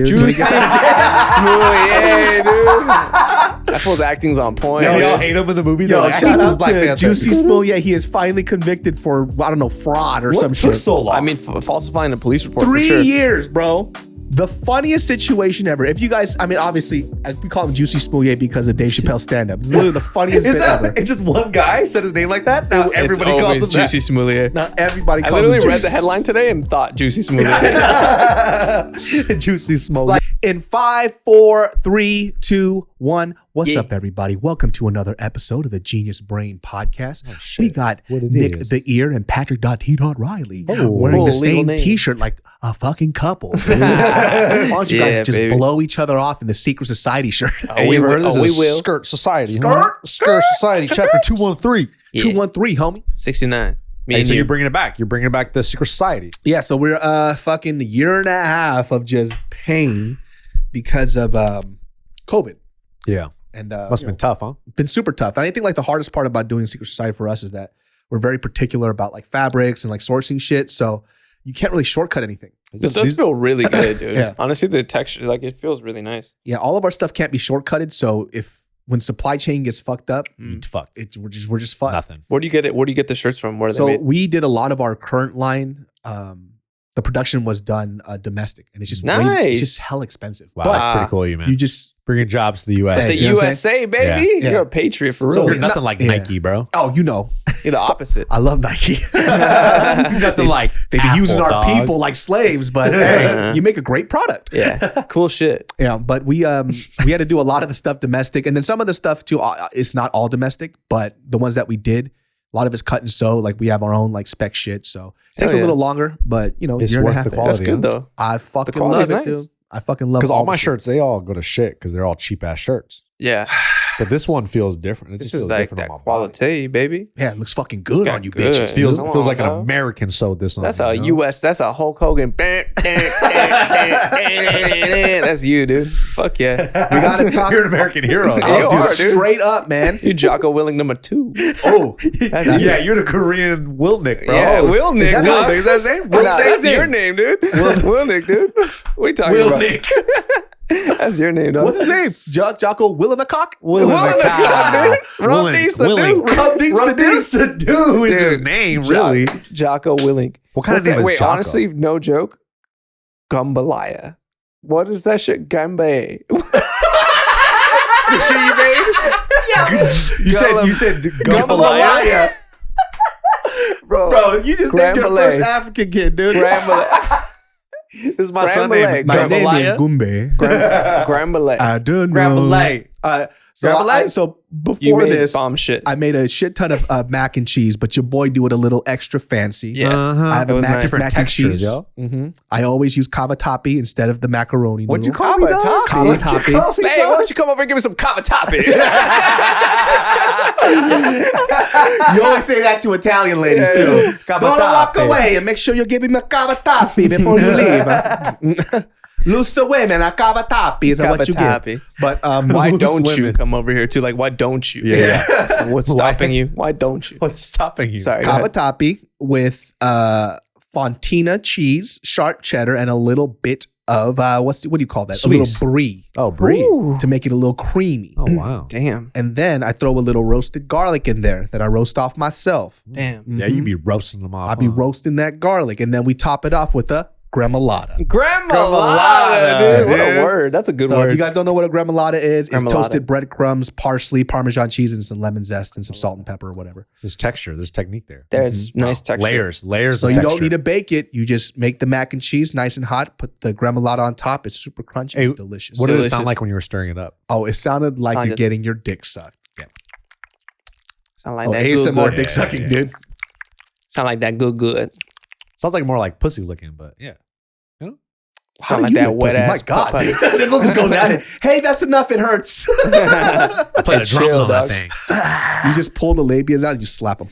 Jussie Smollett, dude. That fool's acting's on point. Yo, y'all hate him in the movie. Yo, shout out to Panther. Jussie Smollett. He is finally convicted for, I don't know, fraud or some What took shit. so long? I mean, falsifying a police report. 3 for sure. years, bro. The funniest situation ever. If you guys, I mean, obviously, we call him Jussie Smollett because of Dave Chappelle's stand-up. It's literally the funniest Is bit that ever. it's just one guy said his name like that? Now everybody it's calls always him that. Jussie Smollett. Now everybody I calls literally him read the headline today and thought Jussie Smollett. Jussie Smollett. Like in 5, 4, 3, 2, 1. What's Yeah. up, everybody? Welcome to another episode of the Genius Brain Podcast. shit. We got What it Nick is. the Ear and Patrick T. Riley Oh. wearing the Full legal same name. T-shirt like a fucking couple. Dude. Why don't you Yeah, guys just baby. blow each other off in the Secret Society shirt? we will. This we is will. Skirt Society. Skirt? Skirt Society, chapter 213. Yeah. 213, homie. 69. Me Hey, and so you. you're bringing it back. You're bringing back the Secret Society. Yeah, so we're fucking a year and a half of just pain because of COVID. Yeah. And Must have been tough, huh? been super tough. And I think like the hardest part about doing Secret Society for us is that we're very particular about like fabrics and like sourcing shit. So you can't really shortcut anything. This does feel really good, dude. Yeah. Honestly, the texture, like, it feels really nice. Yeah, all of our stuff can't be shortcutted. So when supply chain gets fucked up, Fucked. we're just fucked. Nothing. Where do you get it? Where do you get the shirts from? Where are they So made? we did a lot of our current line. The production was done domestic, and it's just Nice. it's just hell expensive. Wow, But that's pretty cool of you, man. you just bringing jobs to the U.S. It's the you know what I'm USA, baby. Yeah. You're a patriot for So real. You're it's nothing not- like yeah. Nike, bro. oh, you know, You're the opposite. I love Nike. Nothing like They be Apple, using our dog. people like slaves, but hey, you make a great product. Yeah. Cool shit. Yeah, but we had to do a lot of the stuff domestic, and then some of the stuff too. It's not all domestic, but the ones that we did, a lot of it's cut and sew. Like we have our own like spec shit, so it takes Hell a yeah. little longer. But you know, It's year and a worth half. the quality. That's good, though. I fucking quality's love it, nice. dude. I fucking love Because all the my shit. shirts, they all go to shit because they're all cheap ass shirts. Yeah. But this one feels different. It This just is feels like different that on my quality, baby. Yeah, it looks fucking good got on you good. bitches. Feels Come feels on, like an dog. American sewed this on. That's me, a you know? US. That's a Hulk Hogan. That's you, dude. Fuck yeah. We gotta talk. You're an American hero. You Oh, are, dude, dude. straight up, man. You Jocko Willing number 2. Oh, yeah, you're the Korean Wilnick, bro. Yeah, Will Nick. that dog. Will Nick? Is that his name? Will Nah, say that's his your name. name, dude. Will Nick, dude. What are you talking Will about? Nick. That's your name, dog. What's his name? Jocko Willinacock? Will Nick, dude. Rum Deep Sadu. Rum Deep Sadu. Sadu is his Dude, name, really. Jocko Willing. What kind of What's name that? is Wait, Jocko? honestly, no joke. Gumbalaya. What is that shit? Gambe. The shit you made? You said Gumbalaya. Bro, you just named your Grambalay. first African kid, dude. Grambalaya. This is my son Grambalay. name. My name is Gumbalaya. Gumbe. Grambalay. I don't know. Grambalay. So Grambalay? You before made this, bomb shit. I made a shit ton of mac and cheese, but your boy do it a little extra fancy. Yeah. I have It a was mac, nice. Different mac and textures, cheese. yo. Mhm. I always use cavatappi instead of the macaroni. What'd you noodle. call me, dog? Cavatappi. Hey, why don't you come over and give me some cavatappi? You always say that to Italian ladies too. Cavatappi. Don't walk away and make sure you give him a cavatappi before you leave. Loose women, a cavatappi is what you get. Cavatappi. But Why Loose don't you women's. come over here too? Like, why don't you? Yeah. What's stopping you? Why don't you? What's stopping you? Sorry. go ahead. cavatappi with fontina cheese, sharp cheddar, and a little bit of what do you call that? Swiss. A little brie Oh, brie. Ooh. to make it a little creamy. Oh, wow. Damn. And then I throw a little roasted garlic in there that I roast off myself. Damn. Yeah, you be roasting them off. I'll be huh? roasting that garlic, and then we top it off with a gremolata. Grandma, dude. What a dude. word. That's a good So word. if you guys don't know what a gremolata is, it's Gremolata. toasted breadcrumbs, parsley, Parmesan cheese, and some lemon zest and some salt and pepper or whatever. There's texture. There's technique there. There's nice texture. Layers. So of you texture. don't need to bake it. You just make the mac and cheese nice and hot. Put the gremolata on top. It's super crunchy. Hey, It's delicious. What did it Delicious. sound like when you were stirring it up? Oh, it sounded like Sounded- you're getting your dick sucked. Yeah. Sound like Oh, that ASMR good. dick sucking, yeah. dude. Sound like that good. Sounds like more like pussy licking, but yeah. How Sound do like you that lick wet pussy? ass. My God, papa. dude. This one just goes at it. Hey, that's enough. It hurts. I play the drums chill, on dog. that thing. You just pull the labias out and you slap them.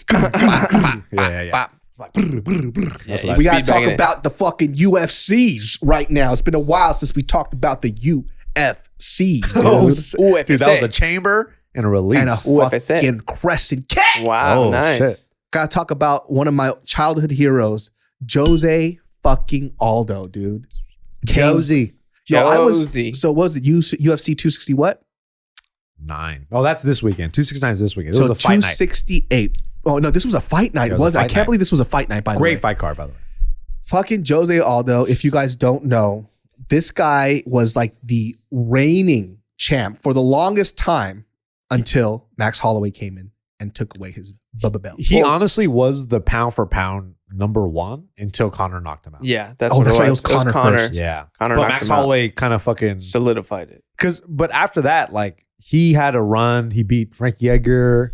Yeah. Yeah, We got to talk speedbagging it. about the fucking UFCs right now. It's been a while since we talked about the UFCs, dude. UFC. Dude, that was a chamber and a release. And a UFC. fucking crescent cat. Wow, Oh, nice. shit. Got to talk about one of my childhood heroes, Jose fucking Aldo, dude. Josie. Yo, Josie. so was it UFC 260 what? 9. Oh, that's this weekend. 269 is this weekend. It So was a fight night. 268. Oh no, this was a fight night. Yeah, it was a I fight can't night. believe this was a fight night, by the way. Great fight card, by the way. Fucking Jose Aldo, if you guys don't know, this guy was like the reigning champ for the longest time until Max Holloway came in and took away his Bubba belt. He honestly was the pound for pound #1 until Connor knocked him out. Yeah, that's Oh, what that's it right. It was. was Conor first. Yeah. Connor But knocked Max him out. Holloway kind of fucking Solidified it. but after that, like he had a run. He beat Frankie Edgar.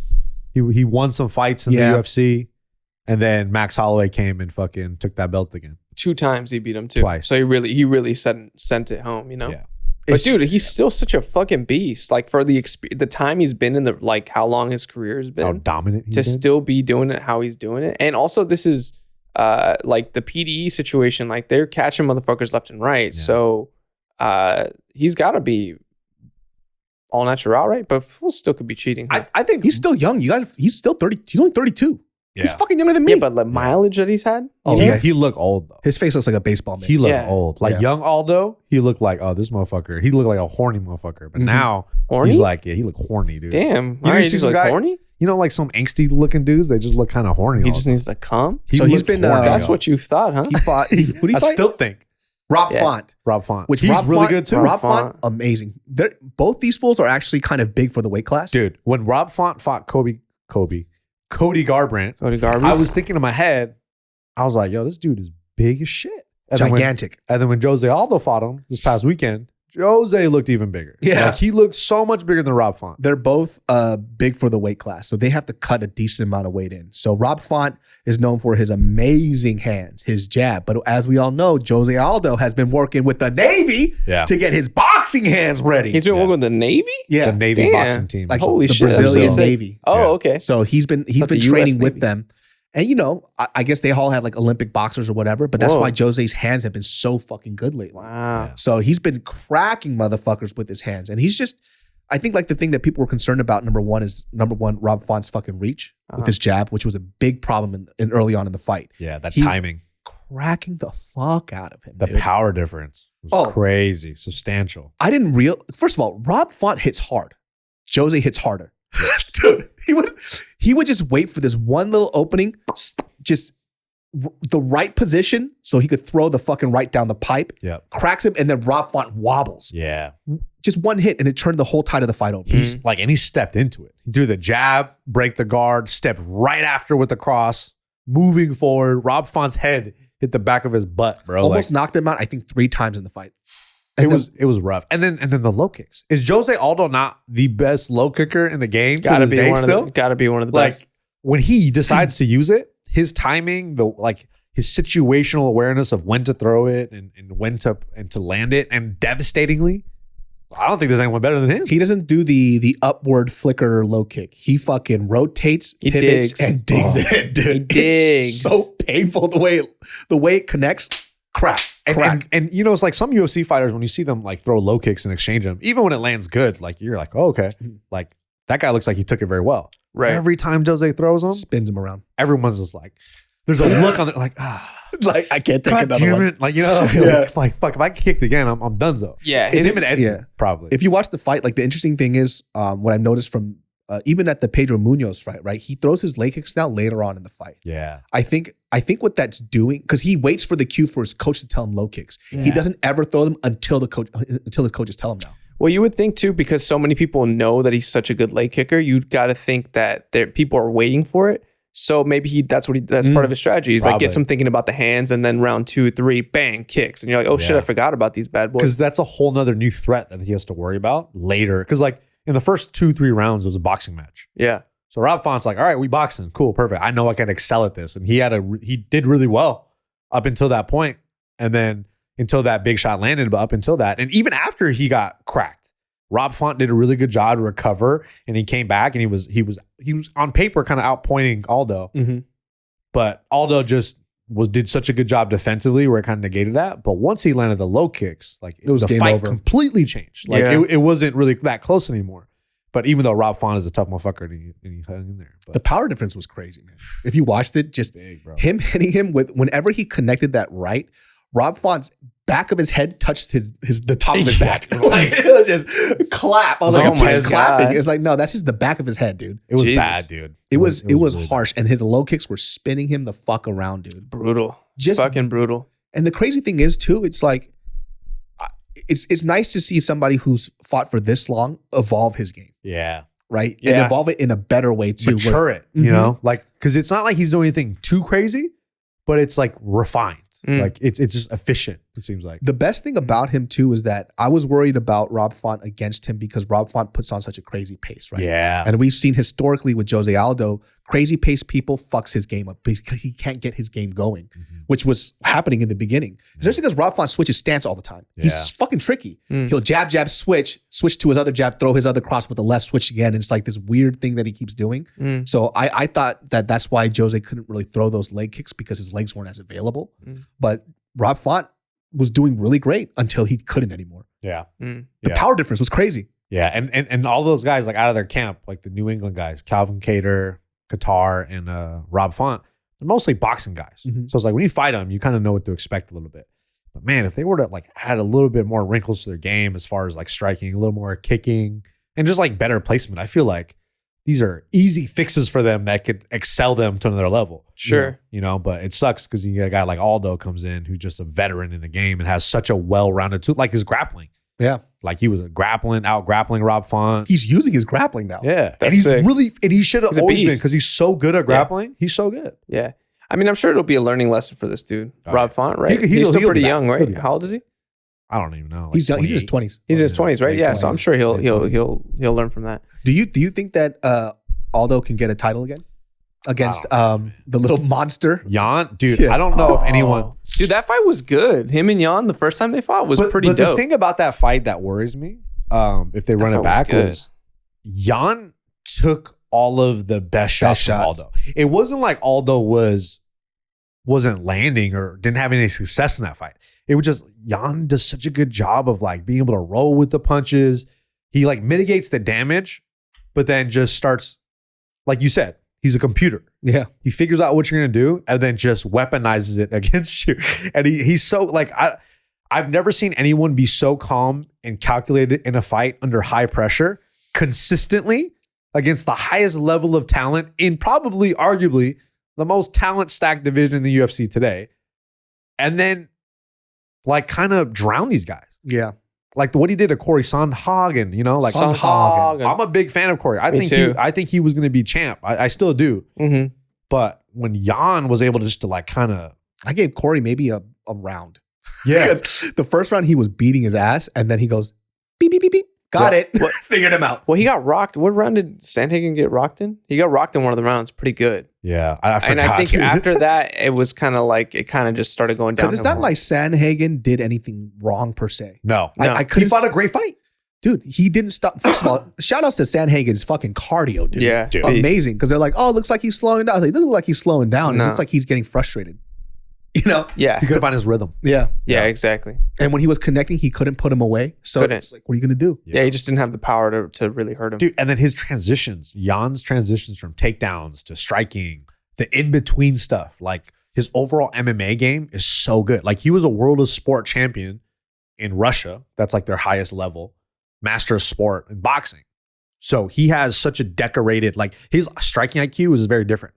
He won some fights in the UFC. And then Max Holloway came and fucking took that belt again. 2 times he beat him too. Twice. So he really sent it home, you know? Yeah. But dude, he's still such a fucking beast. Like for the time he's been in like how long his career has been. How dominant he's to been. still be doing it how he's doing it. And also this is like the PDE situation, like they're catching motherfuckers left and right. Yeah. So he's gotta be all natural, right? But Fool still could be cheating. I think He's still young. He's still 30. He's only 32. Yeah. He's fucking younger than me. yeah, but the mileage that he's had. Oh, you know? yeah. He looked old though. His face looks like a baseball man. He looked Yeah. old. Like Yeah. young Aldo, he looked like, oh, this motherfucker. He looked like a horny motherfucker. But Mhm. now Horny? he's like, yeah, he looked horny, dude. Damn. You Why ever are see you some like guy- horny? You know, like some angsty looking dudes, they just look kind of horny. He all just the time. needs to come. So he's looked been, horny, That's yo. what you thought, huh? He fought. Who did he I fight? still think Rob Yeah. Font. Rob Font. Which he's Rob really Font, good too. Rob Font. Font, amazing. Both these fools are actually kind of big for the weight class. Dude, when Rob Font fought Cody Garbrandt, Cody Garbrandt. I was thinking in my head, I was like, yo, this dude is big as shit. And then when- Gigantic. And then when Jose Aldo fought him this past weekend, Jose looked even bigger. Yeah. Like he looked so much bigger than Rob Font. They're both big for the weight class, so they have to cut a decent amount of weight in. So Rob Font is known for his amazing hands, his jab. But as we all know, Jose Aldo has been working with the Navy Yeah. to get his boxing hands ready. He's been Yeah. working with the Navy? yeah, The Navy Damn. boxing team. like Holy the shit, that's Brazilian sick. Navy. Oh, Yeah. okay. So he's been Not the US training with Navy. them. And you know, I guess they all have like Olympic boxers or whatever, but that's Whoa. why Jose's hands have been so fucking good lately. Wow. Yeah. So he's been cracking motherfuckers with his hands. And he's just, I think like the thing that people were concerned about, number one, Rob Font's fucking reach with his jab, which was a big problem in early on in the fight. Yeah, that He- timing. Cracking the fuck out of him. The dude. power difference was Oh. crazy, substantial. I didn't first of all, Rob Font hits hard. Jose hits harder. Dude, he would just wait for this one little opening, just the right position so he could throw the fucking right down the pipe, Yep. cracks him, and then Rob Font wobbles. Yeah. Just one hit and it turned the whole tide of the fight over. He's like, and he stepped into it. He threw the jab, break the guard, stepped right after with the cross, moving forward. Rob Font's head hit the back of his butt, bro. Almost Like, knocked him out, I think 3 times in the fight. it was rough. And then the low kicks. Is Jose Aldo not the best low kicker in the game? to Gotta this be day one still? of the gotta be one of the Like best. when he decides to use it, his timing, his situational awareness of when to throw it and when to land it, and devastatingly, I don't think there's anyone better than him. He doesn't do the upward flicker low kick. He fucking rotates, He pivots, digs. and digs Oh. it, dude. He digs. It's so painful the way it connects. Crack. And you know, it's like some UFC fighters, when you see them like throw low kicks and exchange them, even when it lands good, like you're like, oh, okay. Like that guy looks like he took it very well. Right. Every time Jose throws them, Spins him around. everyone's just like, there's a look on it like, Like, I can't take God another damn one. it. Like, you know, Yeah. like, fuck, if I get kicked again, I'm donezo. Yeah, It's his- him and Edson, yeah. probably. If you watch the fight, like the interesting thing is, what I noticed from even at the Pedro Munoz fight, right? He throws his leg kicks now later on in the fight. yeah. I think what that's doing, because he waits for the cue for his coach to tell him low kicks. He Yeah. doesn't ever throw them until his coaches tell him now. Well, you would think too, because so many people know that he's such a good leg kicker. You got to think that people are waiting for it. So maybe that's part of his strategy. He's like Probably. gets him thinking about the hands, and then round 2, 3, bang, kicks, and you're like, oh shit, Yeah. I forgot about these bad boys. Because that's a whole nother new threat that he has to worry about later. Because like in the first 2-3 rounds, it was a boxing match. Yeah, So Rob Font's like, all right, we boxing. Cool, perfect. I know I can excel at this. And he did really well up until that point. And then until that big shot landed, but up until that. And even after he got cracked, Rob Font did a really good job to recover. And he came back and he was on paper kind of outpointing Aldo. mm-hmm. But Aldo just did such a good job defensively where it kind of negated that. But once he landed the low kicks, like It was the game fight over. completely changed. Like Yeah. it wasn't really that close anymore. But even though Rob Font is a tough motherfucker and he hung in there. But The power difference was crazy, man. If you watched it, just big, bro. him hitting him with whenever he connected that right, Rob Font's back of his head touched the top of his back. Like, it was just clap. I was like, Oh my he's clapping. God. It's like, no, that's just the back of his head, dude. It was Jesus. bad, dude. It was really harsh. And his low kicks were spinning him the fuck around, dude. Brutal. Just fucking brutal. And the crazy thing is too, it's like, it's nice to see somebody who's fought for this long evolve his game, bad. Yeah. right? Yeah. And evolve it in a better way too. Mature it, Mhm. you know? Like, because it's not like he's doing anything too crazy, but it's like refined. Like it's just efficient, it seems like. The best thing about him too is that I was worried about Rob Font against him because Rob Font puts on such a crazy pace, right? Yeah. And we've seen historically with Jose Aldo, crazy pace people fucks his game up because he can't get his game going, which was happening in the beginning. Especially because Rob Font switches stance all the time. He's fucking tricky. He'll jab, switch to his other jab, throw his other cross with the left, switch again. And it's like this weird thing that he keeps doing. So I thought that that's why Jose couldn't really throw those leg kicks because his legs weren't as available. But Rob Font was doing really great until he couldn't anymore. Yeah. The power difference was crazy. Yeah. And all those guys like out of their camp, like the New England guys, Calvin Kattar, Qatar, and Rob Font, they're mostly boxing guys. So it's like when you fight them, you kind of know what to expect a little bit. But man, if they were to like add a little bit more wrinkles to their game as far as like striking, a little more kicking, and just like better placement, I feel like these are easy fixes for them that could excel them to another level. Sure. You know, but it sucks because you get a guy like Aldo comes in who's just a veteran in the game and has such a well-rounded tool, like his grappling. Yeah. Like he was out grappling Rob Font. He's using his grappling now. Yeah. That's and he's sick. and he should have He's a always been beast. because he's so good at grappling. He's so good. Yeah. I mean, I'm sure it'll be a learning lesson for this dude, Oh, Rob yeah. Font, right? He'll He's still be pretty back. young, He'll right? be back. How old is he? I don't even know. Like He's in his 28. 20s. He's in his 20s, right? late Yeah. So I'm sure late 20s. he'll learn from that. Do you think that Aldo can get a title again against the little monster? Yan, dude, Yeah. I don't know if anyone. Oh. Dude, that fight was good. Him and Yan, the first time they fought, was pretty but dope. the thing about that fight that worries me, if they run fight it was back, good. was Yan took all of the best shots from shots. Aldo. It wasn't like Aldo wasn't landing or didn't have any success in that fight. It was just Yan does such a good job of like being able to roll with the punches. He like mitigates the damage, but then just starts, like you said, he's a computer. Yeah. He figures out what you're gonna do and then just weaponizes it against you. And he's so like I've never seen anyone be so calm and calculated in a fight under high pressure consistently against the highest level of talent in probably arguably the most talent stacked division in the UFC today. And then like kind of drown these guys. Yeah. Like what he did to Corey Sandhagen, you know, like Sandhagen. I'm a big fan of Corey. I Me think too. I think he was going to be champ. I still do. Mm-hmm. But when Yan was able to just to like kind of I gave Corey maybe a round. yeah, Because the first round he was beating his ass and then he goes, beep, beep, beep, beep. Got it. Figured him out. Well, he got rocked. What round did Sandhagen get rocked in? He got rocked in one of the rounds. Pretty good. yeah. I forgot. And I think dude. after that, it was kind of like, it kind of just started going down. Because it's not like Sandhagen did anything wrong per se. no, No. I he couldn't. fought a great fight. Dude, he didn't stop. First of all, shout outs to Sandhagen's fucking cardio, dude. Yeah. Dude. beast. Amazing. Because they're like, oh, it looks like he's slowing down. I was like, it doesn't look like he's slowing down. It No. looks like he's getting frustrated. You know? Yeah. He couldn't find his rhythm. Yeah. Yeah, exactly. And when he was connecting, he couldn't put him away. So Couldn't. it's like, what are you going to do? Yeah. He just didn't have the power to really hurt him. Dude, and then his transitions, Jan's transitions from takedowns to striking, the in-between stuff, like his overall MMA game is so good. Like he was a world of sport champion in Russia. That's like their highest level, master of sport in boxing. So he has such a decorated, like his striking IQ is very different.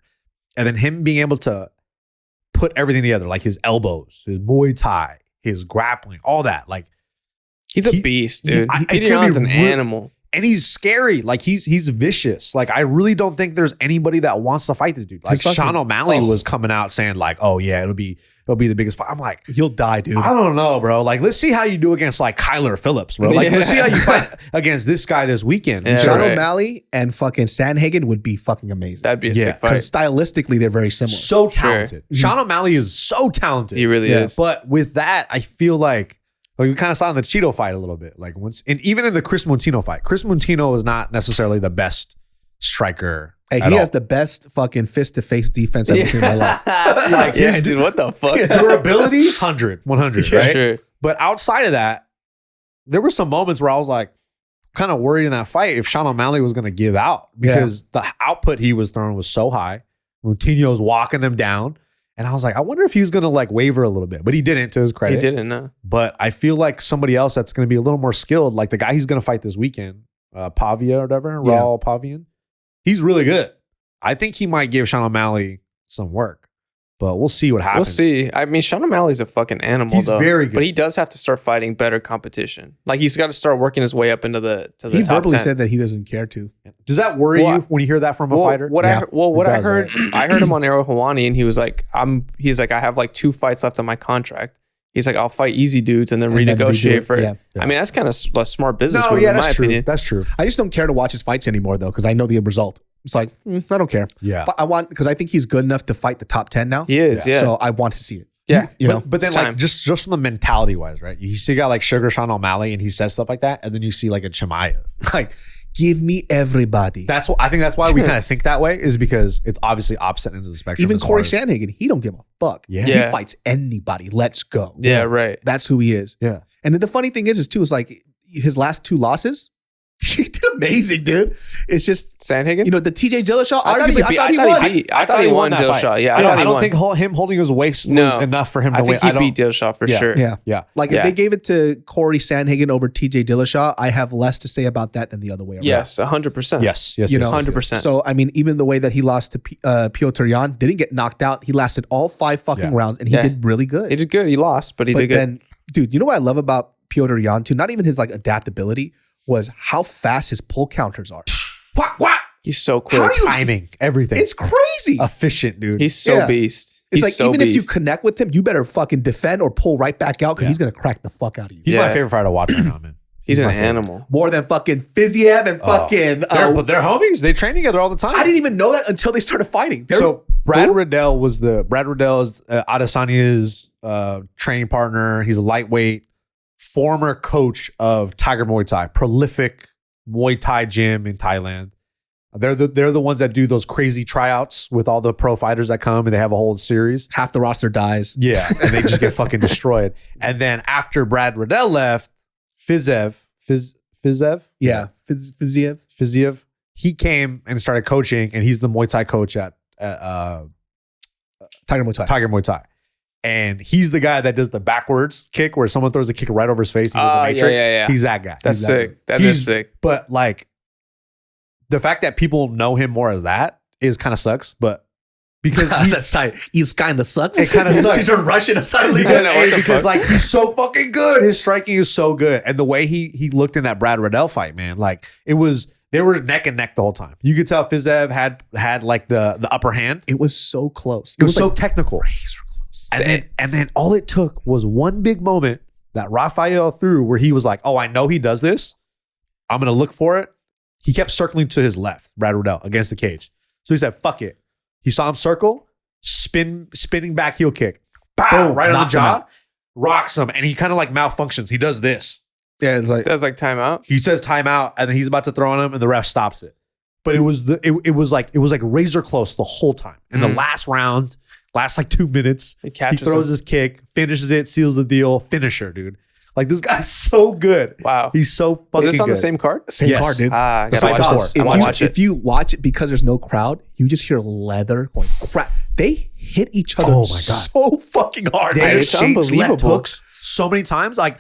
And then him being able to put everything together, like his elbows, his Muay Thai, his grappling, all that. Like He's a beast, dude. it's Petyr gonna be Yan's an real- animal. and he's scary. Like he's vicious. Like I really don't think there's anybody that wants to fight this dude. Like He's fucking- Sean O'Malley oh. was coming out saying like, oh yeah, it'll be the biggest fight. I'm like, You'll die, dude. I don't know, bro. Like let's see how you do against like Kyler Phillips, bro. Like let's see how you fight against this guy this weekend. Yeah, Sean right. O'Malley and fucking Sandhagen would be fucking amazing. That'd be a Yeah, sick fight. Because stylistically, they're very similar. So Sure. talented. Sean O'Malley is so talented. He really Yeah. is. But with that, I feel like we kind of saw in the Cheeto fight a little bit. Like once, and even in the Chris Montino fight, Chris Montino is not necessarily the best striker. Hey, at he all. has the best fucking fist-to-face defense I've ever seen in my life. Like, yeah, dude, what the fuck? durability 100 100 Yeah, right sure. but outside of that there were some moments where I was like kind of worried in that fight if Sean O'Malley was going to give out because the output he was throwing was so high. Moutinho's walking him down And I was like, I wonder if he was going to like waver a little bit, but he didn't, to his credit. He didn't, no. But I feel like somebody else that's going to be a little more skilled, like the guy he's going to fight this weekend, Pavia or whatever, Yeah. Raul Pavian. He's really good. I think he might give Sean O'Malley some work, but we'll see what happens. We'll see. I mean, Sean O'Malley's a fucking animal, He's though. very good. But he does have to start fighting better competition. Like, he's got to start working his way up into the He top verbally 10. said that he doesn't care to. Does that worry you when you hear that from a fighter? What Yeah, I does, heard, I heard him on Arrow Hawani, and he was like, I have like 2 fights left on my contract. He's like, I'll fight easy dudes and then And then renegotiate redo it. for it. Yeah. I mean, that's kind of a smart business No, move, yeah, in my that's true. opinion. That's true. I just don't care to watch his fights anymore though, because I know the result. It's like I don't care. Yeah. I want because I think he's good enough to fight the top 10 now. He is, yeah. So I want to see it. Yeah. You know. But then It's like time. just from the mentality wise, right? You see a guy like Sugar Sean O'Malley and he says stuff like that, and then you see like a Chimaev. Like, give me everybody. That's what I think. That's why we kind of think that way, is because it's obviously opposite ends of the spectrum. Even as Corey far as- Sandhagen, he don't give a fuck. Yeah. Yeah. He fights anybody. Let's go. Yeah, right. That's who he is. Yeah. And then the funny thing is too, is like his last 2 losses, he did amazing, dude. It's just, Sandhagen? you know, the TJ Dillashaw, I thought he arguably, beat- I thought he I won. thought he beat- I thought he won that fight. Dillashaw. Yeah, I I thought he don't won. think him holding his waist No. was enough for him I to win. think he beat Dillashaw for Yeah. sure. Yeah. Yeah. Like Yeah. if they gave it to Corey Sandhagen over TJ Dillashaw, I have less to say about that than the other way around. Yes, 100%. Yes. You know, 100%. So, I mean, even the way that he lost to Petyr Yan, didn't get knocked out. He lasted all 5 fucking Yeah. rounds and he Yeah. did really good. He did good. He lost, but he but did good. then, dude, you know what I love about Petyr Yan too? Not even his like adaptability, was how fast his pull counters are. What? He's so How quick. do you- Timing, everything. It's crazy. efficient, dude. He's so Yeah. beast. It's He's like so even if you beast. connect with him, you better fucking defend or pull right back out because Yeah. he's gonna crack the fuck out of you. He's my Yeah. favorite fighter to watch right now, man. He's an my favorite. animal. More than fucking Fiziev and fucking. But they're homies. They train together all the time. I didn't even know that until they started fighting. So Brad Riddell is Adesanya's training partner. He's a lightweight, former coach of Tiger Muay Thai, prolific Muay Thai gym in Thailand. They're the ones that do those crazy tryouts with all the pro fighters that come, and they have a whole series. half the roster dies. Yeah, and they just get fucking destroyed. And then after Brad Riddell left, Fiziev, Fiziev. he came and started coaching, and he's the Muay Thai coach at Tiger Muay Thai. Tiger Muay Thai. And he's the guy that does the backwards kick where someone throws a kick right over his face. He does the Oh, yeah, Matrix. yeah. He's that guy. That's He's sick. That He's- is sick. But like the fact that people know him more as that is kind of sucks. But because That's tight. He's kind of sucks. It kinda sucks. He turned Russian suddenly. Yeah, no, what the because fuck? like he's so fucking good. His striking is so good. And the way he looked in that Brad Riddell fight, man, like they were neck and neck the whole time. You could tell Fiziev had like the upper hand. It was so close. It was so like technical. razor close. And then all it took was one big moment that Rafael threw where he was like, oh, I know he does this. I'm going to look for it. He kept circling to his left, Brad Riddell, against the cage. So he said, fuck it. He saw him circle, spinning back heel kick. Bow, Boom, right on the knocks him jaw. out. Rocks him. And he kind of like malfunctions. He does this. Yeah, it's like That's like timeout. He says timeout, and then he's about to throw on him, and the ref stops it. But it was like razor close the whole time. In the last round, last like 2 minutes, He he catches throws him. his kick, finishes it, seals the deal, finisher, dude. Like this guy's so good. Wow. He's so fucking Was this on good. the same card? same Yes. card, dude. I That's gotta what I watch thought. this. If I If wanna you, watch it. if you watch it because there's no crowd, you just hear leather going crap. They hit each other Oh my God. so fucking hard. They man. It's exchanged left unbelievable. hooks so many times. Like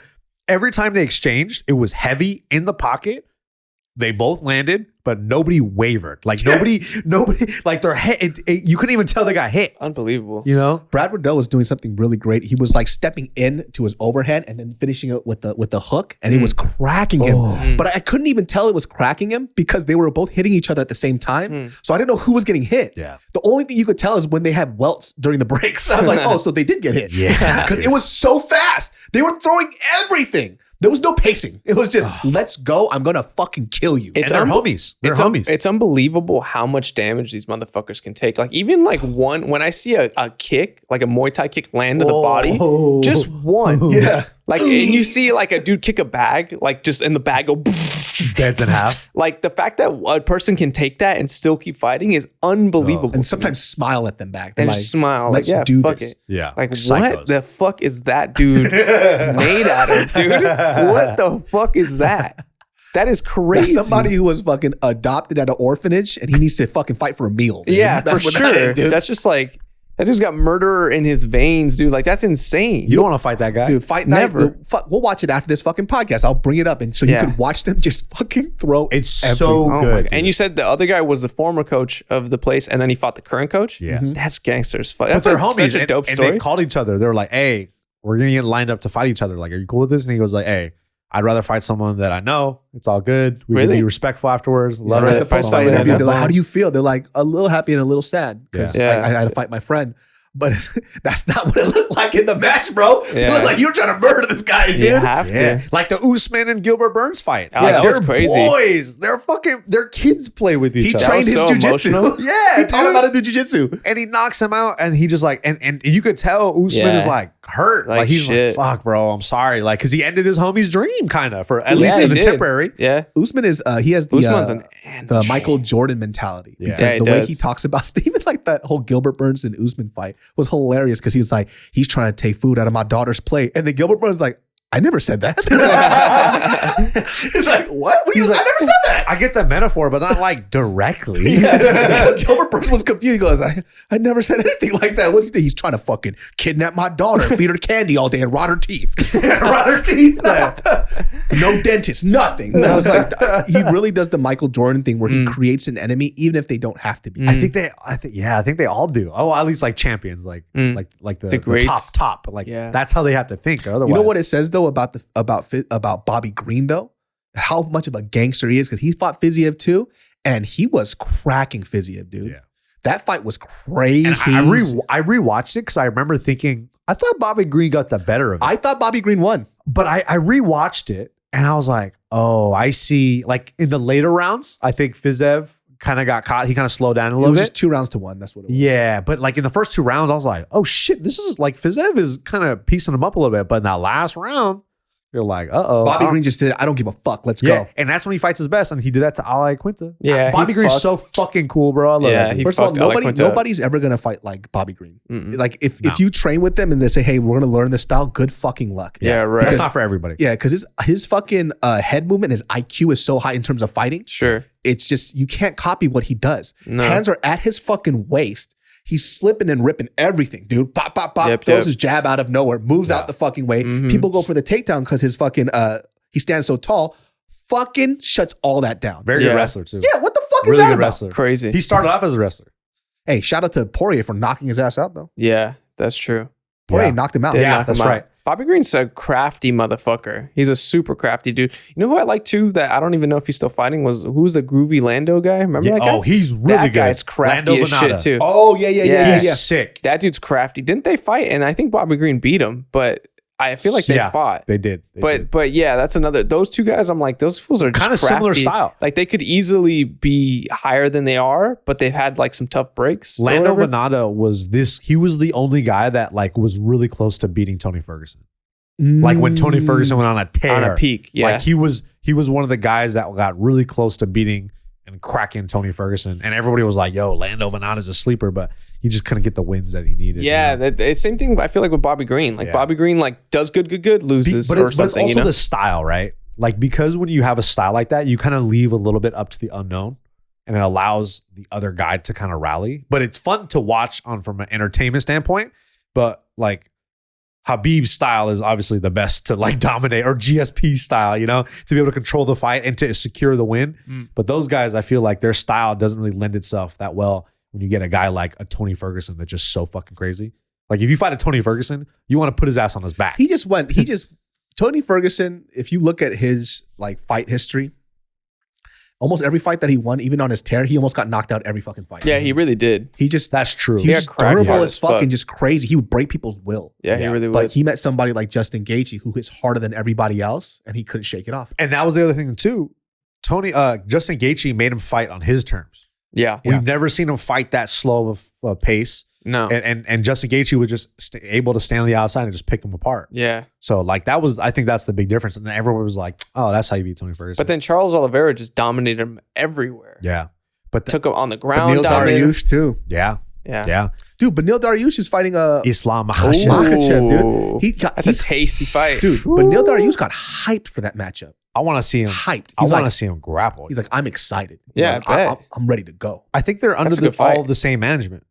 every time they exchanged, it was heavy in the pocket. They both landed, but nobody wavered. Like nobody, like their head, you couldn't even tell they got hit. Unbelievable. You know? Brad Riddell was doing something really great. He was like stepping in to his overhead and then finishing it with the hook, and it was cracking him. But I couldn't even tell it was cracking him because they were both hitting each other at the same time. So I didn't know who was getting hit. Yeah. The only thing you could tell is when they had welts during the breaks. I'm like, oh, so they did get hit. Yeah. Because it was so fast. They were throwing everything. There was no pacing. It was just, let's go. I'm going to fucking kill you. And they're homies. They're homies. It's unbelievable how much damage these motherfuckers can take. Like even like one, when I see a kick, like a Muay Thai kick land to the body, just one. Yeah. Like, and you see like a dude kick a bag, like just in the bag go Deads in half. Like the fact that a person can take that and still keep fighting is unbelievable. And sometimes smile at them back. They're and like, just smile. let's like, yeah, do fuck this. it. Yeah. Like Psychos. what the fuck is that dude made out of, dude? What the fuck is that? That is That's crazy. somebody who was fucking adopted at an orphanage and he needs to fucking fight for a meal. Dude. Yeah, That's for what that sure. is, dude. That's just like, That dude's got murderer in his veins, dude. Like, that's insane. You don't want to fight that guy. Dude, fight Never. night. We'll watch it after this fucking podcast. I'll bring it up. And so you can watch them just fucking throw. It's so Oh good. and you said the other guy was the former coach of the place, and then he fought the current coach? Yeah. That's gangsters. But That's they're like homies. such a dope and story. they called each other. They were like, hey, we're going to get lined up to fight each other. Like, are you cool with this? And he goes like, hey, I'd rather fight someone that I know. It's all good. We can Really? be respectful afterwards. Yeah, Love at it. the post-fight someone interview, that they're like, I how do you feel? They're like, a little happy and a little sad because Yeah. I had to fight my friend. But that's not what it looked like in the match, bro. It Yeah. looked like you were trying to murder this guy, dude. You have Yeah. to. Like the Usman and Gilbert Burns fight. Oh, Like, that was they're crazy. boys. Their kids play with each He other. trained was his so jujitsu. emotional. Yeah, he taught him dude. how to do jujitsu. And he knocks him out, and he just like, and you could tell Usman Yeah. is like hurt. Like, Like he's shit. like, fuck, bro, I'm sorry. Like, cause he ended his homie's dream, kind of, for at Yeah, least in he the did. temporary. Yeah. Usman is he has the Usman's an animal. the Michael Jordan mentality. Yeah. Because Yeah, he the way does. he talks about even like that whole Gilbert Burns and Usman fight was hilarious because he's like, he's trying to take food out of my daughter's plate. And then Gilbert Burns is like, I never said that. He's like, what? I never said that. I get the metaphor, but not like directly. Yeah. Gilbert Burns was confused. He goes, I never said anything like that. What's he? He's trying to fucking kidnap my daughter, feed her candy all day, and rot her teeth. Rot her teeth. No dentist, nothing. And I was like, he really does the Michael Jordan thing where he creates an enemy, even if they don't have to be. I think they all do. Oh, at least like champions, like the greats. top. Like Yeah. that's how they have to think. Otherwise, You know what it says though about Bobby Green though, how much of a gangster he is because he fought Fiziev too, and he was cracking Fiziev, dude. Yeah. That fight was crazy. And I rewatched it because I remember thinking I thought Bobby Green got the better of it. I thought Bobby Green won. But I rewatched it and I was like, oh, I see. Like in the later rounds, I think Fiziev kind of got caught. He kind of slowed down a It little was bit. just 2 rounds to 1. That's what it was. Yeah, but like in the first 2 rounds, I was like, oh shit, this is like Fiziev is kind of piecing him up a little bit. But in that last round, you're like, uh-oh. Bobby Green just did, I don't give a fuck. Let's go. And that's when he fights his best. And he did that to Ali Quinta. Yeah, Bobby he Green's fucked. so fucking cool, bro. I love Yeah, that dude. he First of all, fucked Ali Quinta up. nobody's ever gonna fight like Bobby Green. Mm-mm. Like if you train with them and they say, hey, we're gonna learn this style, good fucking luck. Yeah, right. That's not for everybody. Yeah, because his fucking head movement, his IQ is so high in terms of fighting. Sure. It's just you can't copy what he does. No. Hands are at his fucking waist. He's slipping and ripping everything, dude. Pop, pop, pop. Yep, throws yep. his jab out of nowhere, moves out the fucking way. Mhm. People go for the takedown because his fucking he stands so tall. Fucking shuts all that down. Very Yeah. good wrestler, too. Yeah, what the fuck Really is that good about? wrestler. Crazy. He started off as a wrestler. Hey, shout out to Poirier for knocking his ass out though. Yeah, that's true. Poirier Yeah. knocked him out. Did Yeah, knock that's him out. right. Bobby Green's a crafty motherfucker. He's a super crafty dude. You know who I like too that I don't even know if he's still fighting who's the groovy Lando guy? Remember that guy? Oh, he's really that good. guy's crafty Lando as shit Venata. too. Oh yeah. He's sick. That dude's crafty. Didn't they fight? And I think Bobby Green beat him, but I feel like they Yeah, fought. They did. But yeah, that's another. Those two guys, I'm like, those fools are just Kind of similar crafty. style. Like they could easily be higher than they are, but they've had like some tough breaks. or Lando whatever. Venata was he was the only guy that like was really close to beating Tony Ferguson. Mm. Like when Tony Ferguson went on a tear. on a peak. Yeah, Like he was one of the guys that got really close to beating and cracking Tony Ferguson. And everybody was like, yo, Lando Venata's a sleeper, but he just couldn't get the wins that he needed. yeah. you know? It's same thing. I feel like with Bobby Green. Like Yeah. Bobby Green, like does good, loses but or it's something. also You know, the style, right? Like because when you have a style like that, you kind of leave a little bit up to the unknown and it allows the other guy to kind of rally. But it's fun to watch from an entertainment standpoint. But like Habib's style is obviously the best to like dominate, or GSP style, you know, to be able to control the fight and to secure the win. But those guys, I feel like their style doesn't really lend itself that well when you get a guy like a Tony Ferguson that's just so fucking crazy. Like if you fight a Tony Ferguson, you want to put his ass on his back. Tony Ferguson, if you look at his like fight history, almost every fight that he won, even on his tear, he almost got knocked out every fucking fight. yeah, he really did. That's true. He's Yeah, just cracked durable hard as as fuck fuck. and just crazy. He would break people's will. Yeah, he Yeah. really But would. he met somebody like Justin Gaethje who hits harder than everybody else, and he couldn't shake it off. And that was the other thing too. Justin Gaethje made him fight on his terms. Yeah, We've never seen him fight that slow of a pace. no, And Justin Gaethje was just able to stand on the outside and just pick him apart. yeah. So like I think that's the big difference. And then everyone was like, oh, that's how you beat Tony Ferguson. But then Charles Oliveira just dominated him everywhere. yeah, but Took him on the ground. Neil dominated him. Dariush too. yeah, Yeah. Dude, but Neil Dariush is fighting Islam Ooh. Makhachev. dude. That's a tasty fight. Dude, but Neil Dariush got hyped for that matchup. I want to see him. Hyped. I want to see him grapple. He's like, I'm excited. Yeah, Like, I bet. I'm ready to go. I think they're under That's a good all fight. the same management.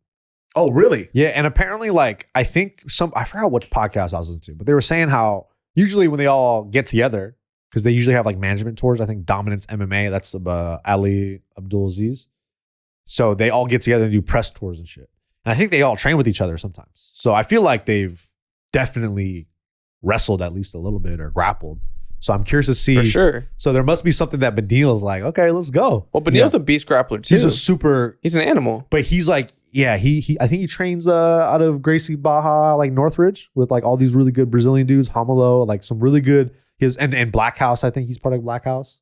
Oh, really? Yeah, and apparently, like, I forgot what podcast I was listening to, but they were saying how usually when they all get together, because they usually have like management tours. I think Dominance MMA, that's Ali Abdulaziz. So they all get together and do press tours and shit. And I think they all train with each other sometimes. So I feel like they've definitely wrestled at least a little bit or grappled. So I'm curious to see. For sure. So there must be something that Benil's like, okay, let's go. Well, Benil's a beast grappler too. He's an animal. But he's like, yeah, he I think he trains out of Gracie Baja, like Northridge, with like all these really good Brazilian dudes, Romulo, like some really good. And Black House, I think he's part of Black House.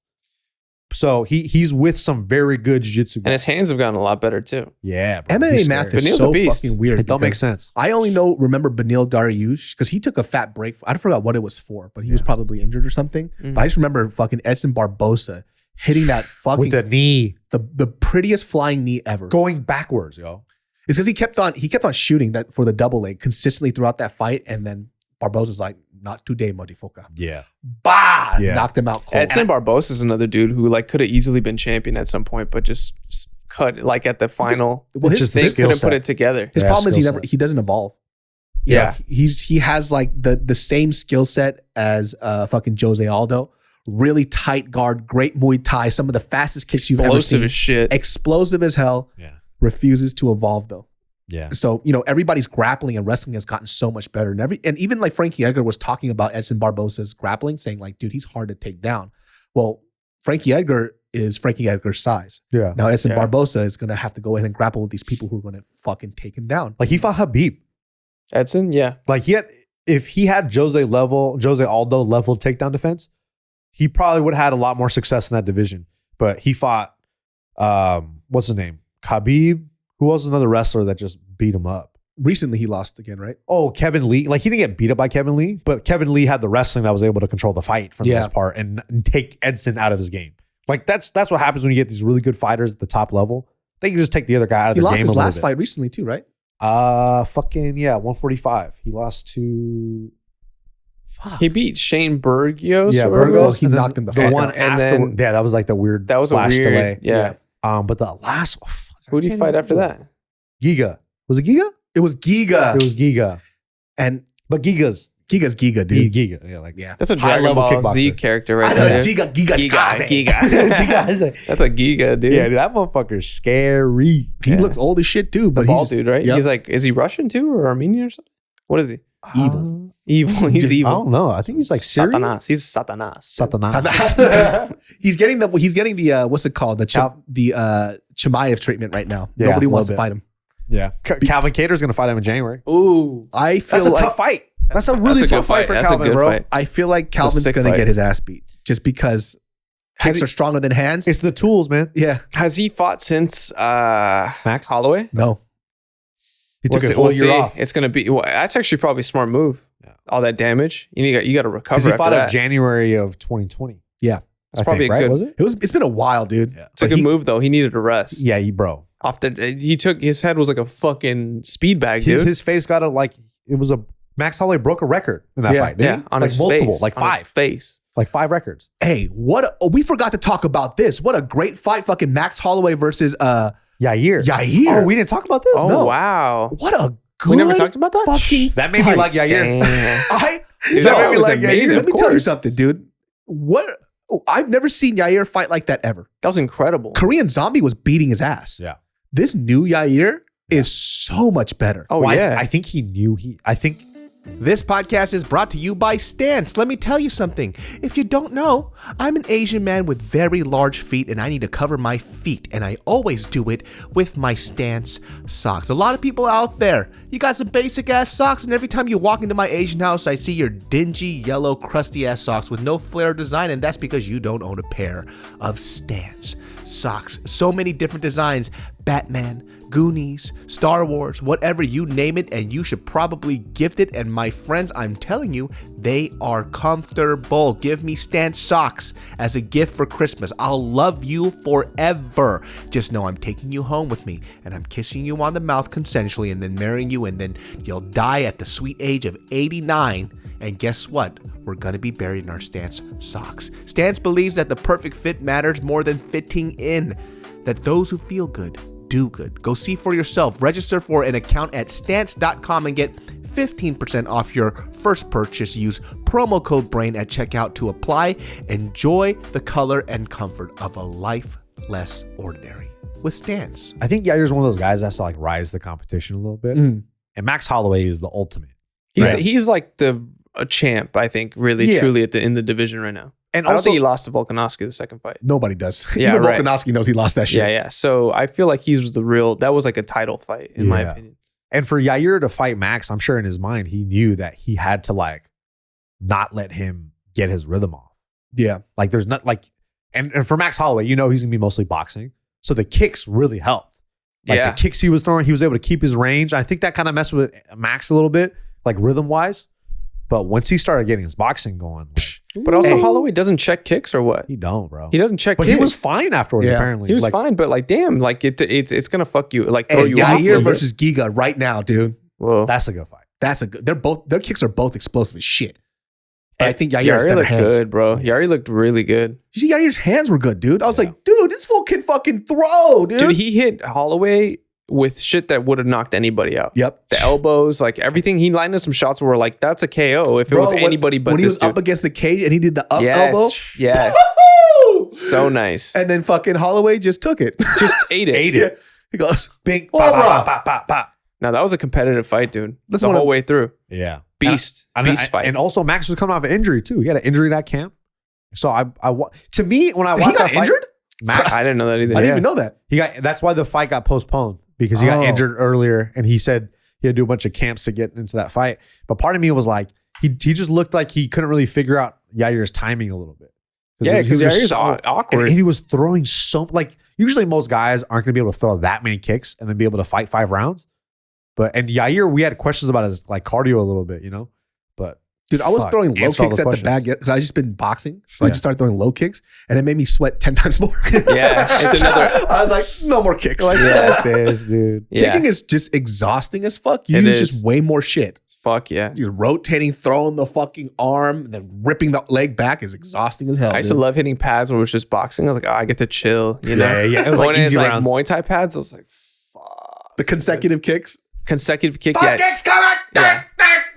So he's with some very good jiu-jitsu guys. And his hands have gotten a lot better too. Yeah, bro. MMA math is Benil's so a beast. fucking weird. It don't make sense. I only remember Benil Dariush because he took a fat break. I forgot what it was for, but he was probably injured or something. Mm-hmm. But I just remember fucking Edson Barbosa hitting that fucking With the knee. the prettiest flying knee ever. Going backwards, yo. It's because he kept on shooting that for the double leg consistently throughout that fight, and then Barbosa's like, not today, motherfucker. Yeah. Bah! Yeah. Knocked him out cold. Edson Barbosa is another dude who like could have easily been champion at some point, but just cut like at the final. Well, It's his just the They skill couldn't set. put it together. His Yeah, problem is skill set. he doesn't evolve. Yeah. He has like the same skill set as fucking Jose Aldo. Really tight guard, great Muay Thai, some of the fastest kicks you've ever Explosive seen. as shit. Explosive as hell. Yeah. Refuses to evolve though. Yeah. So, everybody's grappling and wrestling has gotten so much better. And even like Frankie Edgar was talking about Edson Barbosa's grappling, saying like, dude, he's hard to take down. Well, Frankie Edgar is Frankie Edgar's size. Yeah. Now Edson Yeah. Barbosa is going to have to go in and grapple with these people who are going to fucking take him down. Like he fought Habib. Edson, yeah. Like if he had Jose Aldo level takedown defense, he probably would have had a lot more success in that division. But he fought, what's his name? Khabib. Who was another wrestler that just beat him up? Recently, he lost again, right? Oh, Kevin Lee. Like he didn't get beat up by Kevin Lee, but Kevin Lee had the wrestling that was able to control the fight for the most part and take Edson out of his game. Like that's what happens when you get these really good fighters at the top level. They can just take the other guy out of He the lost game. his last fight recently too, right? 145. He lost to. Fuck. He beat Shane Burgos. Yeah, or- Burgos. He and then knocked him the the fuck one out. And after. then- Yeah, that was like the weird. That was a flash weird delay. Yeah. But the last. Who did he fight after that? Giga. Was it Giga? It was Giga. It was Giga. But Giga's Giga's Giga, dude. Giga. Yeah, like Yeah. That's a High Dragon level Ball Z kickboxer. character I right know there. Giga Giga. Giga. That's a Giga, dude. Yeah, dude, that motherfucker's scary. He Yeah. looks old as shit too. The But ball he's dude, right? Yep. He's like, is he Russian too or Armenian or something? What is he? Evil. Evil. He's I evil. don't know. I think he's like Syrian. Satanas. He's Satanas. Satanas. he's getting the what's it called? The Chimaev treatment right now. Yeah, Nobody a wants to little fight him. Yeah. Calvin Cater's going to fight him in January. Ooh. I That's feel a like tough fight. That's a really good tough fight for That's Calvin, a good bro. fight. I feel like Calvin's sick gonna fight. get his ass beat just because kicks are stronger than hands. It's the tools, man. Yeah. Has he fought since Max? Holloway? No. He took We'll a see- whole we'll year see. off. It's gonna be. Well, that's actually probably a smart move. Yeah. All that damage, you got to recover. Because he After fought in that. January of 2020. Yeah. It's probably a right? good- Was it? It's been a while, dude. Yeah. It's a But good he- move though. He needed a rest. Yeah, bro. He took his head was like a fucking speed bag, dude. His face got it was a Max Holloway broke a record in that Yeah. fight. didn't yeah, he? on like his multiple, face, like on his 5, face. like 5 records. Hey, we forgot to talk about this. What a great fight, fucking Max Holloway versus Yair. Yair. Oh, we didn't talk about this. Oh No. wow, What a good we never talked about that. fucking That made me fight. like Yair. Damn. that Dude, that made me was like Yair. amazing. Let me of tell you course. something, dude. I've never seen Yair fight like that ever. That was incredible. Korean Zombie was beating his ass. Yeah. This new Yair is so much better. Oh Well, yeah, I think he knew I think This podcast is brought to you by Stance. Let me tell you something. If you don't know, I'm an Asian man with very large feet and I need to cover my feet, and I always do it with my Stance socks. A lot of people out there, you got some basic ass socks, and every time you walk into my Asian house, I see your dingy, yellow, crusty ass socks with no flair design, and that's because you don't own a pair of Stance socks. So many different designs: Batman, Goonies, Star Wars, whatever, you name it, and you should probably gift it. And my friends, I'm telling you, they are comfortable. Give me Stance socks as a gift for Christmas. I'll love you forever. Just know I'm taking you home with me, and I'm kissing you on the mouth consensually, and then marrying you, and then you'll die at the sweet age of 89. And guess what? We're gonna be buried in our Stance socks. Stance believes that the perfect fit matters more than fitting in, that those who feel good do good. Go see for yourself. Register for an account at stance.com and get 15% off your first purchase. Use promo code BRAIN at checkout to apply. Enjoy the color and comfort of a life less ordinary with Stance. I think Yair's one of those guys that has to like rise the competition a little bit. And Max Holloway is the ultimate. He's like a champ, I think, really, truly in the division right now. And I don't think he lost to Volkanovski the second fight. Nobody does. Even Volkanovski knows he lost that shit. Yeah. So I feel like he's the real, that was like a title fight in my opinion. And for Yair to fight Max, I'm sure in his mind, he knew that he had to like not let him get his rhythm off. Yeah. Like there's not like, and for Max Holloway, he's going to be mostly boxing. So the kicks really helped. Like the kicks he was throwing, he was able to keep his range. I think that kind of messed with Max a little bit, like rhythm wise. But once he started getting his boxing going, but also Holloway doesn't check kicks or what? He don't, bro. He doesn't check but kicks. He was fine afterwards, apparently. He was fine, but like, damn, like it's gonna fuck you, like throw you off. Yair versus Giga right now, dude. Whoa. That's a good fight. Their kicks are both explosive as shit. But I think Yair looked hands. good, bro. Yair looked really good. You see, Yair's hands were good, dude. I was like, dude, this fool can fucking throw, dude. Dude, he hit Holloway with shit that would have knocked anybody out. Yep. The elbows, like everything. He lined up some shots where like, that's a KO if it was anybody but when he this was dude. Up against the cage and he did the up elbow. Yes. So nice. And then fucking Holloway just took it. Just ate it. Yeah. He goes, bing, pop, pop, pop, pop. Now that was a competitive fight, dude. That's the whole way through. Yeah. Beast fight. And also Max was coming off an injury too. He had an injury that camp. So to me, when I watched that fight, injured? Max, I didn't know that either. I didn't even know that. That's why the fight got postponed, because he got injured earlier, and he said he had to do a bunch of camps to get into that fight. But part of me was like, he just looked like he couldn't really figure out Yair's timing a little bit. Yeah, because Yair's awkward. And he was throwing so, like, usually most guys aren't going to be able to throw that many kicks and then be able to fight 5 rounds. And Yair, we had questions about his like cardio a little bit, but dude, I was throwing low kicks at the bag because I just been boxing. So I just started throwing low kicks and it made me sweat 10 times more. Yeah. It's another. I was like, no more kicks. Like this, dude. Kicking is just exhausting as fuck. You use just way more shit. Fuck yeah. You're rotating, throwing the fucking arm, then ripping the leg back is exhausting as hell. I used to love hitting pads when it was just boxing. I was like, I get to chill. Yeah. It was like easy rounds. Muay Thai pads, I was like, fuck. The consecutive kicks. Consecutive kick. Fuck kicks coming. Yeah.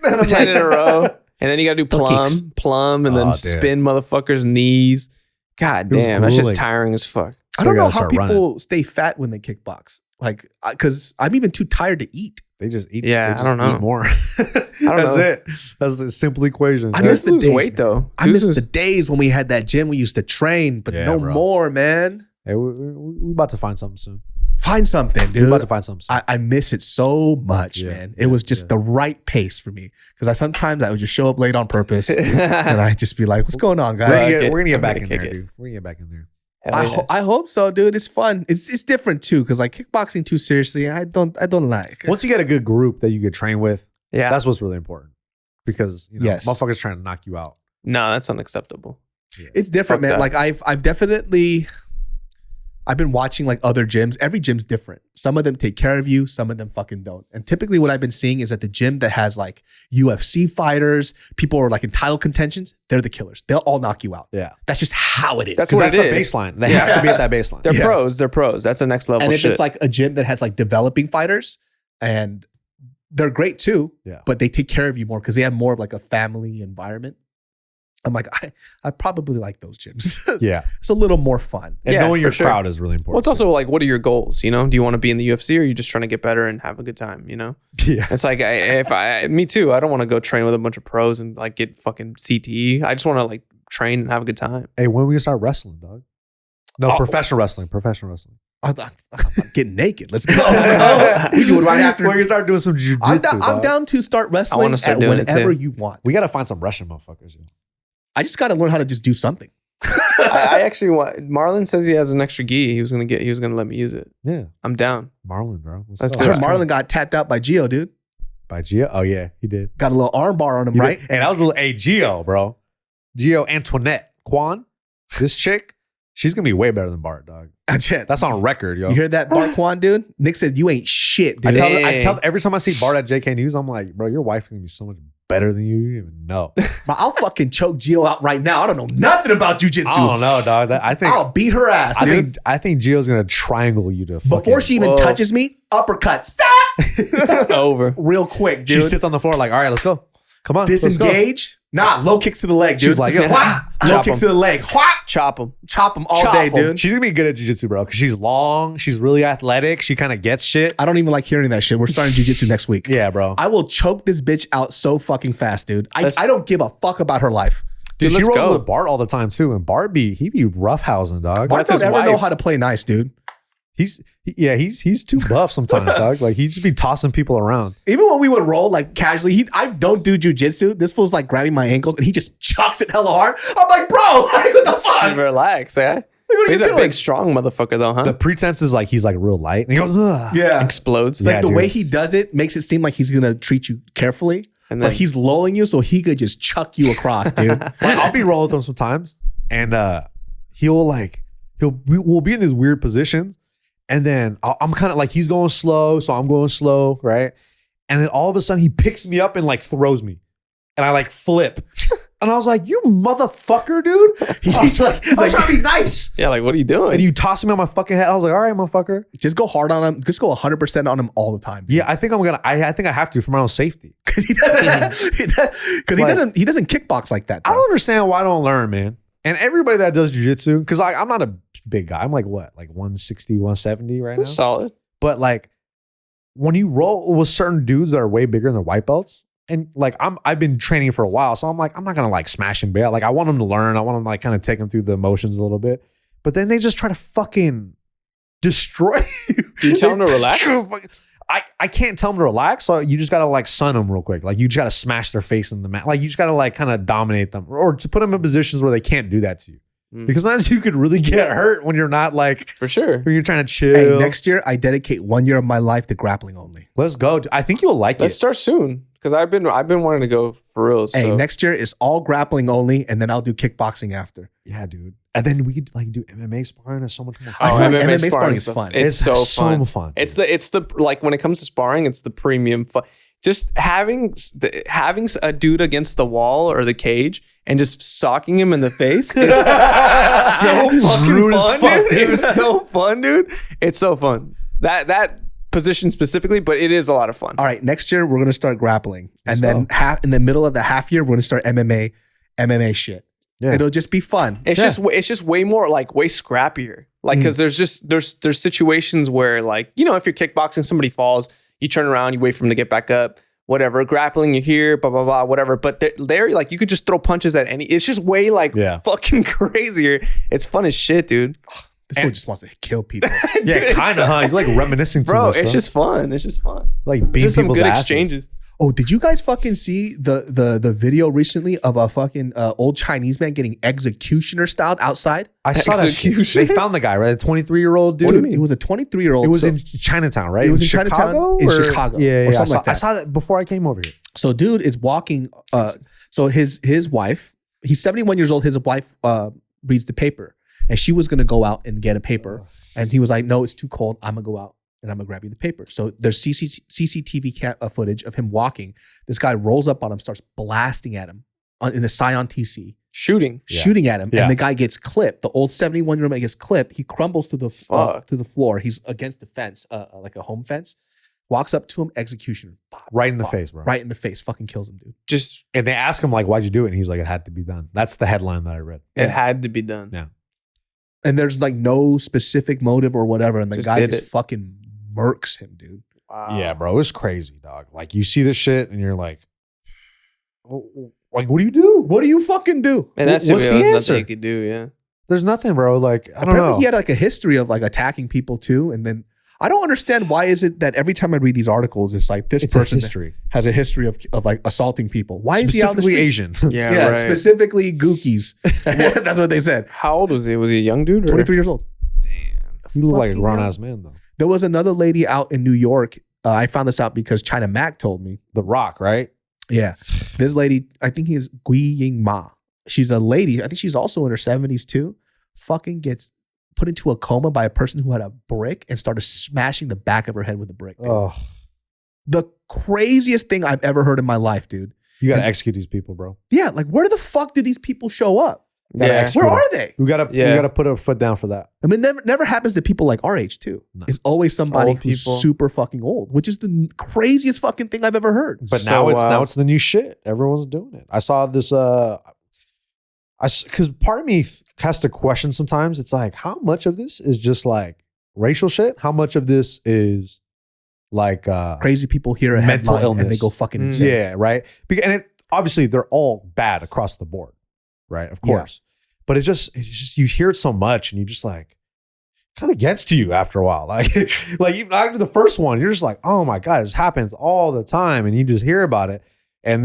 10 in a row. And then you got to do plum, and then spin motherfuckers' knees. God damn, that's just tiring as fuck. I don't know how people stay fat when they kickbox. Like, because I'm even too tired to eat. They just eat. Yeah, I don't know. Eat more. That's know. it. That's the simple equation. I miss the days, weight though. I miss the days when we had that gym we used to train, but more, man. Hey, we're about to find something soon. Find something, dude. We're about to find something soon. I miss it so much, man. It was just the right pace for me. Because sometimes I would just show up late on purpose and I'd just be like, what's going on, guys? We're going to get back in there, dude. We're going to get back in there. I hope so, dude. It's fun. It's different too, because like kickboxing too seriously, I don't like. Once you get a good group that you could train with, yeah, that's what's really important. Because motherfuckers trying to knock you out. No, that's unacceptable. Yeah. It's different, man. Like I've definitely been watching like other gyms. Every gym's different. Some of them take care of you, some of them fucking don't. And typically what I've been seeing is that the gym that has like UFC fighters, people are like in title contentions, they're the killers. They'll all knock you out. Yeah. That's just how it is. That's what the baseline. They have to be at that baseline. They're pros. That's the next level and if shit. it's like a gym that has like developing fighters, and they're great too, but they take care of you more because they have more of like a family environment. I'm like, I probably like those gyms. Yeah. It's a little more fun. And knowing your crowd is really important. Well, it's also like, what are your goals? Do you want to be in the UFC or are you just trying to get better and have a good time? Yeah. It's like, me too. I don't want to go train with a bunch of pros and like get fucking CTE. I just want to like train and have a good time. Hey, when are we gonna start wrestling, dog? No, professional wrestling. I'm getting naked. Let's go. We do it right after. We're gonna start doing some jiu-jitsu. I'm down to start wrestling whenever you want. We gotta find some Russian motherfuckers. I just got to learn how to just do something. I actually want. Marlon says he has an extra gi. He was gonna let me use it. Yeah, I'm down. Marlon, bro. I heard Marlon got tapped out by Geo, dude. By Geo? Oh yeah, he did. Got a little arm bar on him, right? And that was a little Geo, bro. Geo Antoinette Quan. This chick, she's gonna be way better than Bart, dog. That's on record, yo. You hear that, Bart Quan, dude? Nick said you ain't shit, dude. I tell every time I see Bart at JK News, I'm like, bro, your wife is gonna be so much better than you. You don't even know. Bro, I'll fucking choke Geo out right now. I don't know nothing about jujitsu. I don't know, dog. I'll beat her ass, dude. I think Gio's gonna triangle you to Before she even touches me, uppercut. Stop! Over. Real quick, dude. She sits on the floor like, all right, let's go. Come on. Disengage. Nah, low kicks to the leg, dude. She's like, yeah, low kicks to the leg. Chop him. Chop them all day, dude. She's gonna be good at jiu-jitsu, bro, because she's long, she's really athletic, she kind of gets shit. I don't even like hearing that shit. We're starting jiu-jitsu next week. Yeah, bro. I will choke this bitch out so fucking fast, dude. I don't give a fuck about her life. Dude, she let's rolls go. with Bart all the time too, and Bart he be roughhousing, dog. Bart That's don't his ever know wife. how to play nice, dude. He's too buff sometimes, dog. Like he just be tossing people around. Even when we would roll like casually, I don't do jujitsu. This fool's like grabbing my ankles and he just chucks it hella hard. I'm like, bro, like, what the fuck? Relax, eh? What are He's you a doing? big, strong motherfucker, though, huh? The pretense is like he's like real light, and he goes, ugh. Yeah. Explodes. Like Yeah, the dude. way he does it makes it seem like he's gonna treat you carefully, And but then he's lulling you so he could just chuck you across, dude. Like, I'll be rolling with him sometimes, and we'll be in these weird positions, and then I'm kind of like he's going slow, so I'm going slow, right? And then all of a sudden he picks me up and like throws me, and I like flip, and I was like, "You motherfucker, dude!" I was like, trying to be nice, yeah, like, what are you doing? and you toss me on my fucking head. I was like, "All right, motherfucker." Just go hard on him. Just go 100% on him all the time. Yeah, I think I'm gonna. I think I have to for my own safety. Because he doesn't kickbox like that. I Bro. don't understand why I don't learn, man. And everybody that does jujitsu, because I'm not a big guy. I'm like what, like 160, 170 right now. Solid. But like when you roll with certain dudes that are way bigger than their white belts, and like I've been training for a while, so I'm like, I'm not gonna like smash and bail. Like I want them to learn. I want them to like kind of take them through the emotions a little bit. But then they just try to fucking destroy you. Do you tell them to relax? I can't tell them to relax, so you just gotta like sun them real quick. Like you just gotta smash their face in the mat. Like you just gotta like kind of dominate them, or to put them in positions where they can't do that to you. Because sometimes you could really get hurt when you're not like, For sure. when you're trying to chill. Hey, next year I dedicate 1 year of my life to grappling only. Let's go. I think you'll like Let's it. start soon. Because I've been wanting to go for real. So. Hey, next year is all grappling only, and then I'll do kickboxing after. Yeah, dude. And then we could like do MMA sparring. It's so much more I fun. feel like MMA sparring is fun. It's so fun. fun. It's the like when it comes to sparring, it's the premium fun. Just having a dude against the wall or the cage and just socking him in the face is so fucking Rude as fun, fuck, dude. dude. It's so fun, dude. It's so fun. That position specifically, but it is a lot of fun. All right, next year we're gonna start grappling, and Let's then go. in the middle of the half year we're gonna start MMA shit. Yeah. It'll just be fun. It's just way more like way scrappier. Like because there's situations where like if you're kickboxing, somebody falls, you turn around, you wait for them to get back up. Whatever, grappling, you hear, blah, blah, blah, whatever. But there, like, you could just throw punches at any. It's just way, like, fucking crazier. It's fun as shit, dude. This fool just wants to kill people. Dude, Yeah, it's kind of, huh? You're like reminiscing too Bro, much, it's just fun. It's just fun. like being Just some people's good asses. exchanges. Oh, did you guys fucking see the video recently of a fucking old Chinese man getting executioner styled outside? I saw that shit. Execution. They found the guy, right? A 23-year-old dude. It was a 23-year-old. It was in Chinatown, right? It was in Chinatown in Chicago, Yeah, or yeah. something like that. I saw that before I came over here. So dude is walking. So his wife, he's 71 years old. His wife reads the paper, and she was gonna go out and get a paper, and he was like, "No, it's too cold. I'm gonna go out and I'm gonna grab you the paper." So there's CCTV footage of him walking. This guy rolls up on him, starts blasting at him in a Scion TC, Shooting. shooting at him, Yeah. and the guy gets clipped. The old 71-year-old man gets clipped. He crumbles to the floor. He's against the fence, like a home fence. Walks up to him, executioner, Right in the face, bro. right in the face, fucking kills him, dude. Just, And they ask him, like, why'd you do it? And he's like, it had to be done. That's the headline that I read. it had to be done. Yeah. And there's like no specific motive or whatever, and the Just guy did just it. fucking murks him, dude. Wow. Yeah, bro. It was crazy, dog. Like, you see this shit and you're like, like, what do you do? What do you fucking do? And that's What's the nothing answer? you could do, yeah. There's nothing, bro. Like, I don't Apparently know. he had like a history of like attacking people too, and then I don't understand why is it that every time I read these articles, it's like this It's a person history. has a history of like assaulting people. Why is he out in the Specifically streets? Asian. Yeah, Yeah, right. specifically Gookies. That's what they said. How old was he? Was he a young dude? Or? 23 years old. You look like a Fucking grown hell. ass man, though. There was another lady out in New York. I found this out because China Mac told me. The Rock, right? Yeah. This lady, I think he is Gui Ying Ma. She's a lady. I think she's also in her 70s too. Fucking gets put into a coma by a person who had a brick and started smashing the back of her head with a brick. Dude. Oh, The craziest thing I've ever heard in my life, dude. You got to execute these people, bro. Yeah, like where the fuck do these people show up? Yeah. Where are they? We gotta put a foot down for that. I mean, never happens to people like our age too. No. It's always somebody Old who's people. super fucking old, which is the craziest fucking thing I've ever heard. But So, now it's the new shit. Everyone's doing it. I saw this. Because part of me has to question sometimes. It's like, how much of this is just like racial shit? How much of this is like Crazy people hear a mental headline illness. and they go fucking insane. Yeah, right. And it obviously they're all bad across the board, right? Of course. But it's just you hear it so much, and you just like kind of gets to you after a while. Like even after the first one, you're just like, oh my god, this happens all the time, and you just hear about it, and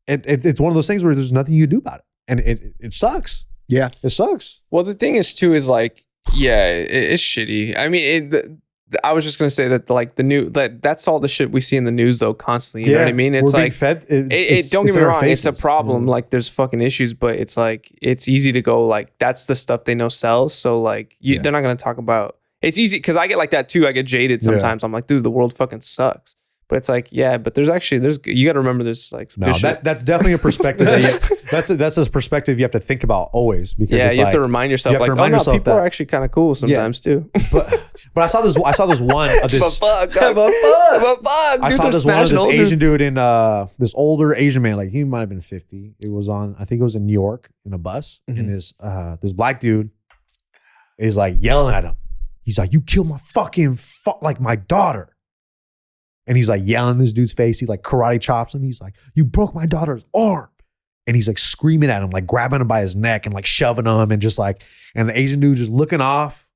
it's one of those things where there's nothing you do about it, and it sucks. Yeah. It sucks. Well, the thing is too is like, yeah, it's shitty. I mean, I was just gonna say that like that's all the shit we see in the news though constantly. You know what I mean? It's we're being like fed. don't get me in our wrong, it's a faces. problem. Yeah. Like there's fucking issues, but it's like it's easy to go like that's the stuff they know sells. So like they're not gonna talk about. It's easy because I get like that too. I get jaded sometimes. I'm like, dude, the world fucking sucks. But it's like, yeah, but there's you got to remember there's like some No, good shit. that's definitely a perspective. That's a perspective you have to think about always because Yeah, it's you have like, to remind yourself you have like, to remind oh no, yourself people that- are actually kind of cool sometimes too. But I saw this one of this. But fuck, I saw this one of this Asian dude in this older Asian man, like he might have been 50. It was I think it was in New York in a bus, and this black dude is like yelling at him. He's like, "You killed my fucking like my daughter," and he's like yelling in this dude's face. He like karate chops him. He's like, "You broke my daughter's arm," and he's like screaming at him, like grabbing him by his neck and like shoving him, and just like, and the Asian dude just looking off.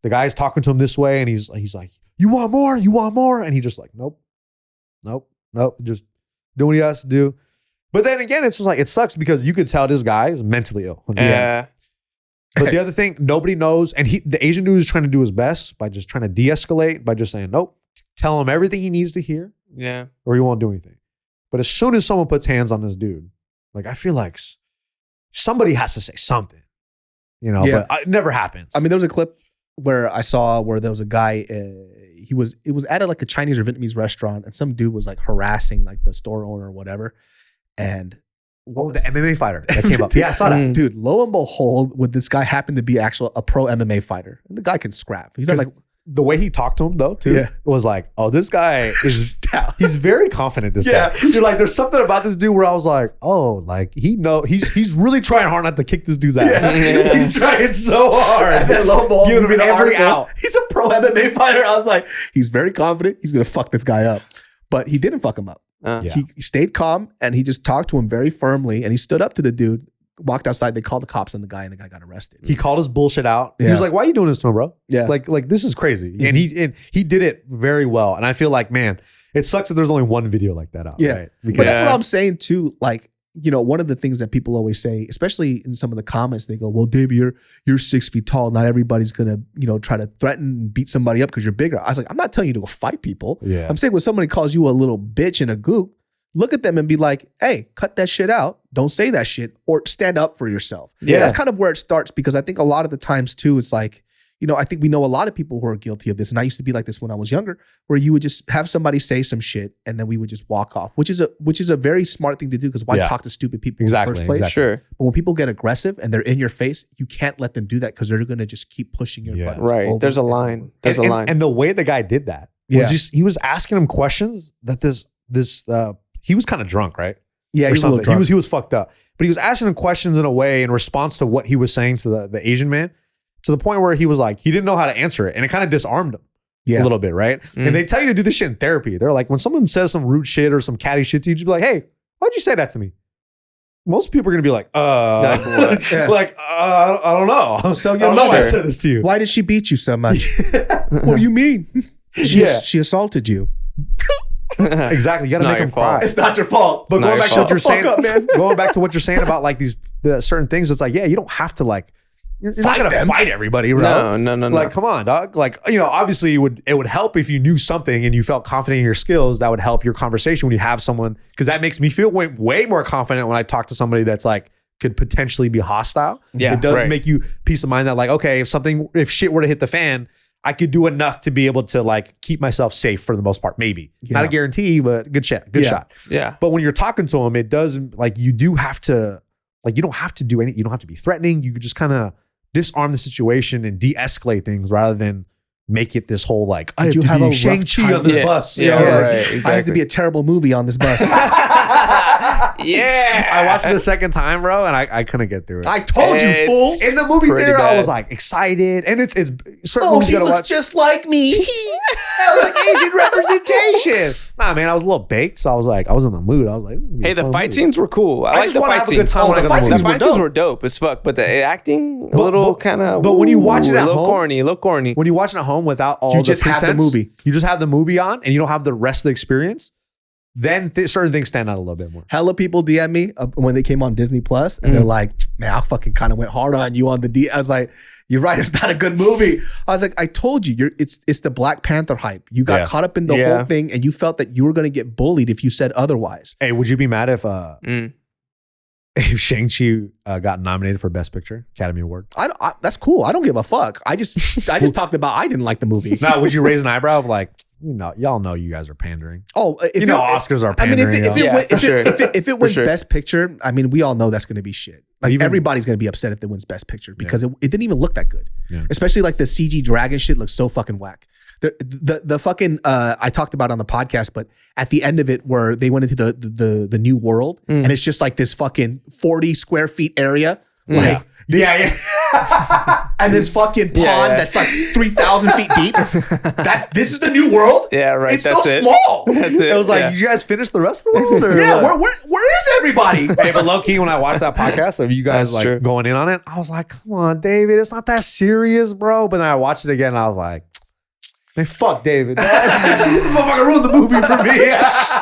The guy's talking to him this way, and he's like, "You want more? You want more?" And he just like, nope, just doing what he has to do. But then again, it's just like, it sucks because you could tell this guy is mentally ill. Yeah. But the other thing, nobody knows, and the Asian dude is trying to do his best by just trying to de-escalate, by just saying, nope, tell him everything he needs to hear, Yeah. or he won't do anything. But as soon as someone puts hands on this dude, like I feel like somebody has to say something, Yeah. but it never happens. I mean, there was a clip where I saw where there was a guy, it was at like a Chinese or Vietnamese restaurant, and some dude was like harassing like the store owner or whatever. And the MMA fighter that came up. Yeah, I saw that. dude, lo and behold, would this guy happen to be a pro MMA fighter? And the guy can scrap. He's not like, The way he talked to him though, too, was like, oh, this guy is he's very confident, this guy. You're like, there's something about this dude where I was like, oh, like he's really trying hard not to kick this dude's ass. Yeah. He's trying so hard. and then lo and behold, Give him every article, out. he's a pro MMA fighter. I was like, he's very confident. He's going to fuck this guy up. But he didn't fuck him up. Yeah. He stayed calm and he just talked to him very firmly, and he stood up to the dude, walked outside. They called the cops on the guy, and the guy got arrested. He called his bullshit out. He Yeah. was like, why are you doing this to him, bro? Yeah. Like this is crazy. And he did it very well. And I feel like, man, it sucks that there's only one video like that out. Yeah. Right? But that's Yeah. what I'm saying too. Like, one of the things that people always say, especially in some of the comments, they go, well, Dave, you're 6 feet tall. Not everybody's gonna, try to threaten and beat somebody up because you're bigger. I was like, I'm not telling you to go fight people. Yeah. I'm saying when somebody calls you a little bitch and a gook, look at them and be like, hey, cut that shit out. Don't say that shit, or stand up for yourself. Yeah. That's kind of where it starts, because I think a lot of the times too, it's like, I think we know a lot of people who are guilty of this. And I used to be like this when I was younger, where you would just have somebody say some shit and then we would just walk off, which is a very smart thing to do, because why talk to stupid people in the first place? Sure. But when people get aggressive and they're in your face, you can't let them do that, because they're going to just keep pushing your buttons. Right. over There's a and line. over. There's a line. And the way the guy did that was just, he was asking him questions that he was kind of drunk, right? Yeah, Or he was a little something. drunk. He was fucked up. But he was asking him questions in a way in response to what he was saying to the Asian man, to the point where he was like, he didn't know how to answer it. And it kind of disarmed him a little bit, right? And they tell you to do this shit in therapy. They're like, when someone says some rude shit or some catty shit to you, just be like, hey, why'd you say that to me? Most people are going to be like, Like what? I don't know. So I don't know why I sure. said this to you. Why did she beat you so much? What do you mean? She assaulted you. Exactly. You got It's to not make your them fault. cry. It's not your fault. But not going your back to fault. what you're saying, Fuck up, man. going back to what you're saying about like the certain things, it's like, yeah, you don't have to like, you're not Fight gonna them. fight everybody, bro. No. Like, come on, dog. Like, obviously it would help if you knew something and you felt confident in your skills. That would help your conversation when you have someone, because that makes me feel way more confident when I talk to somebody that's like could potentially be hostile. Yeah, It does right. make you peace of mind that like, okay, if shit were to hit the fan, I could do enough to be able to like keep myself safe for the most part. Maybe not a guarantee, but good shot. Yeah. But when you're talking to him, it does like you do have to like you don't have to do anything. You don't have to be threatening. You could just kind of disarm the situation and de-escalate things rather than make it this whole like I have to be Shang-Chi on this bus. Right, exactly. I have to be a terrible movie on this bus. Yeah. I watched it the second time, bro, and I couldn't get through it. I told you, fool. In the movie pretty theater, I bad. was like excited, and it's certain Oh, movies he you gotta looks watch. just like me. I was like Asian representation. Nah, man, I was a little baked, so I was in the mood. I was like, this is gonna be Hey, a the fun fight movie. scenes were cool. I like just the wanna fight have a good scenes. time when I go to fight the scenes The movie. fight scenes were dope as fuck, but the acting a little kind of. but when you watch it at a little home- corny, a little corny. When you watch it at home without all You the just have the pretense, movie. you just have the movie on, and you don't have the rest of the experience. Then certain things stand out a little bit more. Hella people DM me when they came on Disney Plus, and they're like, "Man, I fucking kind of went hard on you on the D." I was like, "You're right, it's not a good movie." I was like, "I told you, it's the Black Panther hype. You got caught up in the whole thing, and you felt that you were gonna get bullied if you said otherwise." Hey, would you be mad if if Shang-Chi got nominated for Best Picture, Academy Award? That's cool. I don't give a fuck. I just talked about I didn't like the movie. Now, would you raise an eyebrow of like, y'all know you guys are pandering? Oh, if Oscars are I mean, pandering. if it wins sure. Best Picture, I mean, we all know that's going to be shit. Like Even- everybody's going to be upset if it wins Best Picture because it didn't even look that good. Yeah. Especially like the CG dragon shit looks so fucking whack. The fucking I talked about on the podcast, but at the end of it, where they went into the new world, and it's just like this fucking 40 square feet area, like this, and this fucking pond that's like 3,000 feet deep. This is the new world. Yeah, right. It's that's so it. small. That's it. It was like, yeah. you guys finished the rest of the world? Or Yeah, what? where is everybody? Hey, but low key, when I watched that podcast of you guys That's like true. going in on it, I was like, come on, David, it's not that serious, bro. But then I watched it again and I was like, man, fuck David. This motherfucker ruined the movie for me.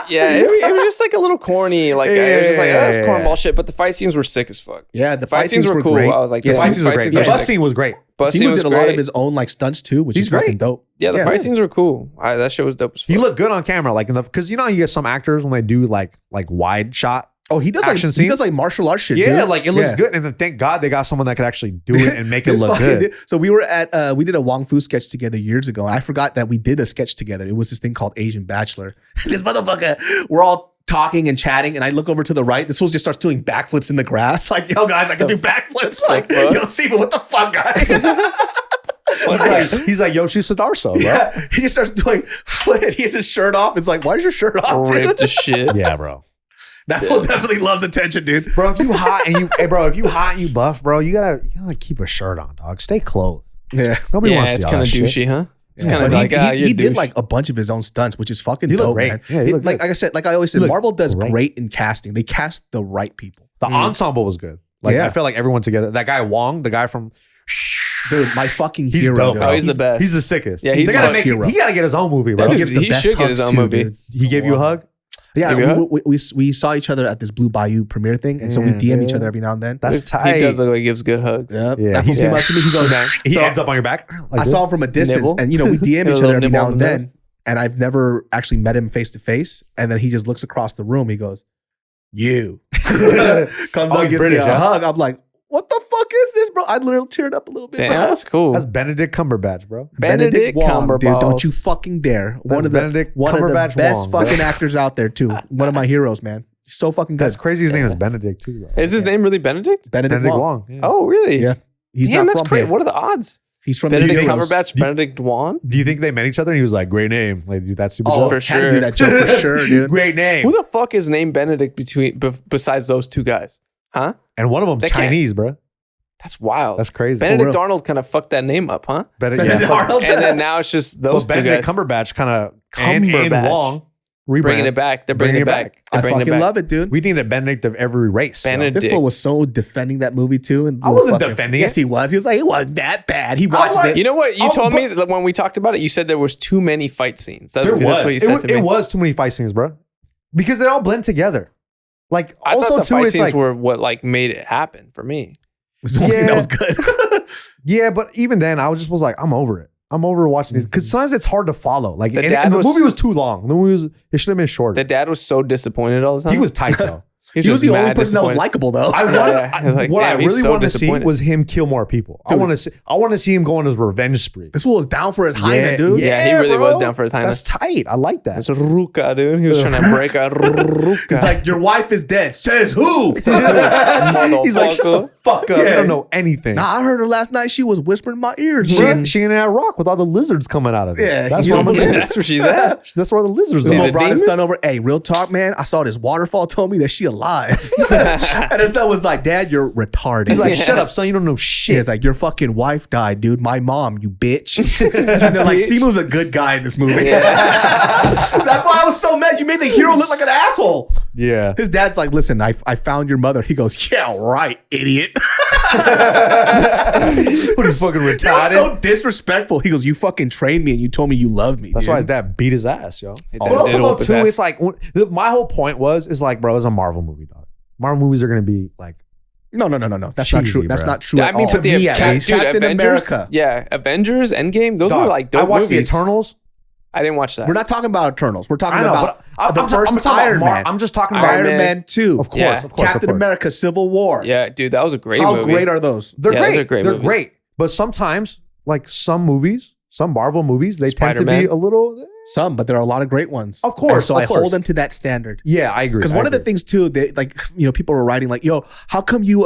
Yeah, it was just like a little corny. Like it was just like, oh, that's Yeah. cornball shit. But the fight scenes were sick as fuck. Yeah, the Fight scenes were cool. great. I was like, Yeah, the The fight scenes were great. The are bus sick. scene was great. Bus scene Simu was did a lot great. of his own like stunts too, which He's is fucking great. dope. Yeah, the Yeah. fight scenes were cool. That shit was dope as fuck. He looked good on camera, like because you know you get some actors when they do like wide shot. Oh, he does Action he scenes? does like martial arts shit. Yeah, dude. like it looks Yeah. good, and then thank God they got someone that could actually do it and make it This look fucking good. dude- So we were at we did a Wong Fu sketch together years ago. I forgot that we did a sketch together. It was this thing called Asian Bachelor. This motherfucker, we're all talking and chatting, and I look over to the right. This fool just starts doing backflips in the grass. Like, yo, guys, I can do backflips. Like, fuck? yo, see, but what the fuck, guy? He's like Yoshi Sudarso, bro. Yeah, he just starts doing. He has his shirt off. It's like, why is your shirt off, dude? ripped as shit. Yeah, bro. That fool definitely loves attention, dude. Bro, if you hot and you buff, bro, you gotta keep a shirt on, dog. Stay clothed. Yeah. Nobody Yeah, wants to it's see all kind that of shit. douchey, huh? It's Yeah. kind of But like he you did douche. like a bunch of his own stunts, which is fucking He looked dope, great. man. Yeah, he looked like good. I said, like I always said, looked Marvel does great. great in casting. They cast the right people. The ensemble was good. Like Yeah. I feel like everyone together. That guy Wong, the guy from Dude, my fucking He's hero. dope, dude. Oh, he's the best. He's the sickest. Yeah, he's They gotta the hero. he gotta get his own movie, bro. That He is- gives the he best should get his hugs own too, movie. dude. He gave you a hug. Yeah, Give you a hug? we saw each other at this Blue Bayou premiere thing, and so we DM each other every now and then. That's tight. He does look like he gives good hugs. Yep. Yeah, That fool he's- came up to me. He goes, He so ends up on your back. Like I this. saw him from a distance, Nibble? and we DM A each little other every nibble now on and the then. nose? And I've never actually met him face to face. And then he just looks across the room. He goes, "You." Comes Oh, up, he's gives British, me a huh? hug. I'm like, "What the fuck is this, bro?" I literally teared up a little bit. Damn, bro. that's cool. That's Benedict Cumberbatch, bro. Benedict Wong, dude. Cumberbatch. Don't you fucking dare. One of the Benedict one of the Cumberbatch best Wong, bro. fucking actors out there too. One of my heroes, man. He's so fucking good. That's crazy. His name is Benedict too, bro. Is his name really Benedict? Benedict Benedict Wong. Wong. Yeah. Oh, really? Yeah. He's Damn, not that's from great. here. What are the odds? He's from Benedict the Euros. Cumberbatch, Benedict Dwan? Do you think they met each other and he was like, great name? Like, dude, that's super Oh, dope. for had to sure. do that joke for sure, dude. Great name. Who the fuck is named Benedict besides those two guys? Huh? And one of them They can't- Chinese, bro. That's wild. That's crazy. Benedict real. Arnold kind of fucked that name up, huh? Benedict yeah. Arnold. And then now it's just those two Benedict guys Cumberbatch kind of and Cumberbatch. Wong bringing rebrands. it back. They're bringing it back. I They're bringing fucking it back. love it, dude. We need a Benedict of every race. yo. Benedict. This fool was so defending that movie too. And I wasn't defending Yes, it. he was. He was like, it wasn't that bad. He watched like- it. You know what? You Oh, told but- me that when we talked about it, you said there was too many fight scenes. That's what you said to me. It was too many fight scenes, bro. Because they all blend together. Like I also thought the too, fight it's scenes like were what like made it happen for me. It was the only thing that was good. yeah, but even then, I was like, I'm over it. I'm over watching these because sometimes it's hard to follow. Like, The and dad the was- movie was too long. The movie was it should have been shorter. The dad was so disappointed all the time. He was tight though. He was just the only mad person that was disappointed. likable, though. What I really want to see disappointed. was him kill more people. I want to see him go on his revenge spree. This fool was down for his hyena, dude. Yeah, he really was down for his That's tight. I like that. It's a ruka, dude. He was trying to break a ruka. He's like, your wife is dead. Says who? He's like, shut the fuck up. Yeah. You don't know anything. Nah, I heard her last night. She was whispering in my ears. She bro. she in that rock with all the lizards coming out of it. Yeah, that's you where I'm know, gonna That's where she's at. That's where the lizards This are. fool brought his demons? son over. Hey, real talk, man. I saw this waterfall. Told me that she alive. And his son was like, Dad, you're retarded. He's like, shut up, son. You don't know shit. He's like, your fucking wife died, dude. My mom, you bitch. And they're like, Simu's a good guy in this movie. That's why I was so mad. You made the hero look like an asshole. Yeah. His dad's like, listen, I found your mother. He goes, yeah, right, idiot. What are you fucking That was retarded? so disrespectful. He goes, you fucking trained me and you told me you loved me. That's dude. why his dad beat his ass, yo. It But did also, though, whoop his too, ass. it's like, my whole point is like, bro, it's a Marvel movie, dog. Marvel movies are going to be like, No. That's not Cheesy, true. That's bro. not true I at mean, all. to the Captain Avengers, America. Yeah, Avengers, Endgame. Those dog, were like dope I watched movies. the Eternals. I didn't watch that. We're not talking about Eternals. We're talking I know, about but the first talking about Iron Man. I'm just talking about Iron Man. Man 2. Of course, Yeah. of course. Captain America Civil War. Yeah, dude, that was a great How movie. great are those? They're Yeah, great. those are great They're movies. great. But sometimes, like some movies, some Marvel movies, they tend to Spider-Man. be a little. Some, but there are a lot of great ones. Of course, And so of I course. hold them to that standard. Yeah, I agree. Because I one of the agree. things too, they like, you know, people were writing like, yo, how come you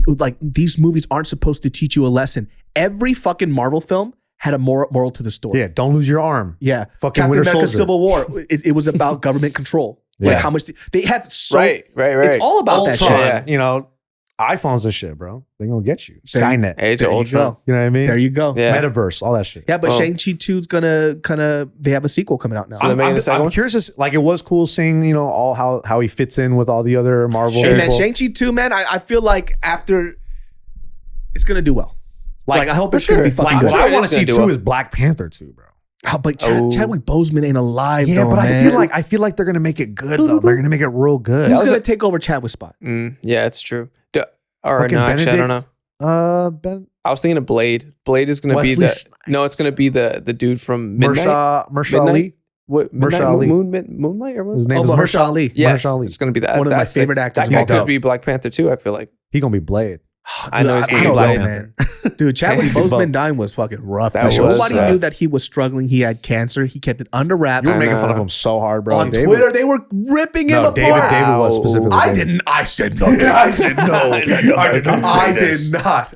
like these movies aren't supposed to teach you a lesson? Every fucking Marvel film had a moral to the story. Yeah, don't lose your arm. Yeah. Fucking Captain Winter America Soldier. Civil War. It was about government control. Like Yeah. how much they have so Right. it's all about that Ultron, shit. Yeah. you know, iPhones and shit, bro. They gonna get you. Skynet. Age There of you Ultron. go. You know what I mean? There you go. Yeah. Metaverse, all that shit. Yeah, but Oh. Shang-Chi 2's gonna they have a sequel coming out now. So they're making the second I'm one? curious. Like, it was cool seeing, you know, all how he fits in with all the other Marvel. Hey man, people. Shang-Chi 2, man, I feel like after it's gonna do well. Like I hope for it's gonna be sure. fucking Like, good. what Sure, I it want is to see gonna do too well. is Black Panther 2, bro. Oh, but Oh. Chadwick Boseman ain't alive. Yeah, though, but man. I feel like they're gonna make it good though. They're gonna make it real good. Who's gonna take over Chadwick's spot? Yeah, it's true. Or Fucking no, actually, I don't know. Benedict. Ben I was thinking of Blade. Blade is going to be Wesley the Snipes. no. It's going to be the dude from Midnight. Mahershala Midnight? Ali. What Midnight? Mahershala Ali. Moonlight or what? His name Oh, is Mahershala Ali. Yes, Mahershala Ali. it's going to be that. One of my That's favorite it. actors That guy of all could time. be Black Panther too. I feel like. He gonna be Blade. I know he's I gonna don't be know, Blade. man. Dude, Chadwick Hey, Boseman Bo. dying was fucking rough. That That was, Nobody uh, knew that he was struggling. He had cancer. He kept it under wraps. You were I making know. fun of him so hard, bro. On David- Twitter, they were ripping him No, apart. David was specifically. I David. didn't. I said nothing. I said no. I did not say this.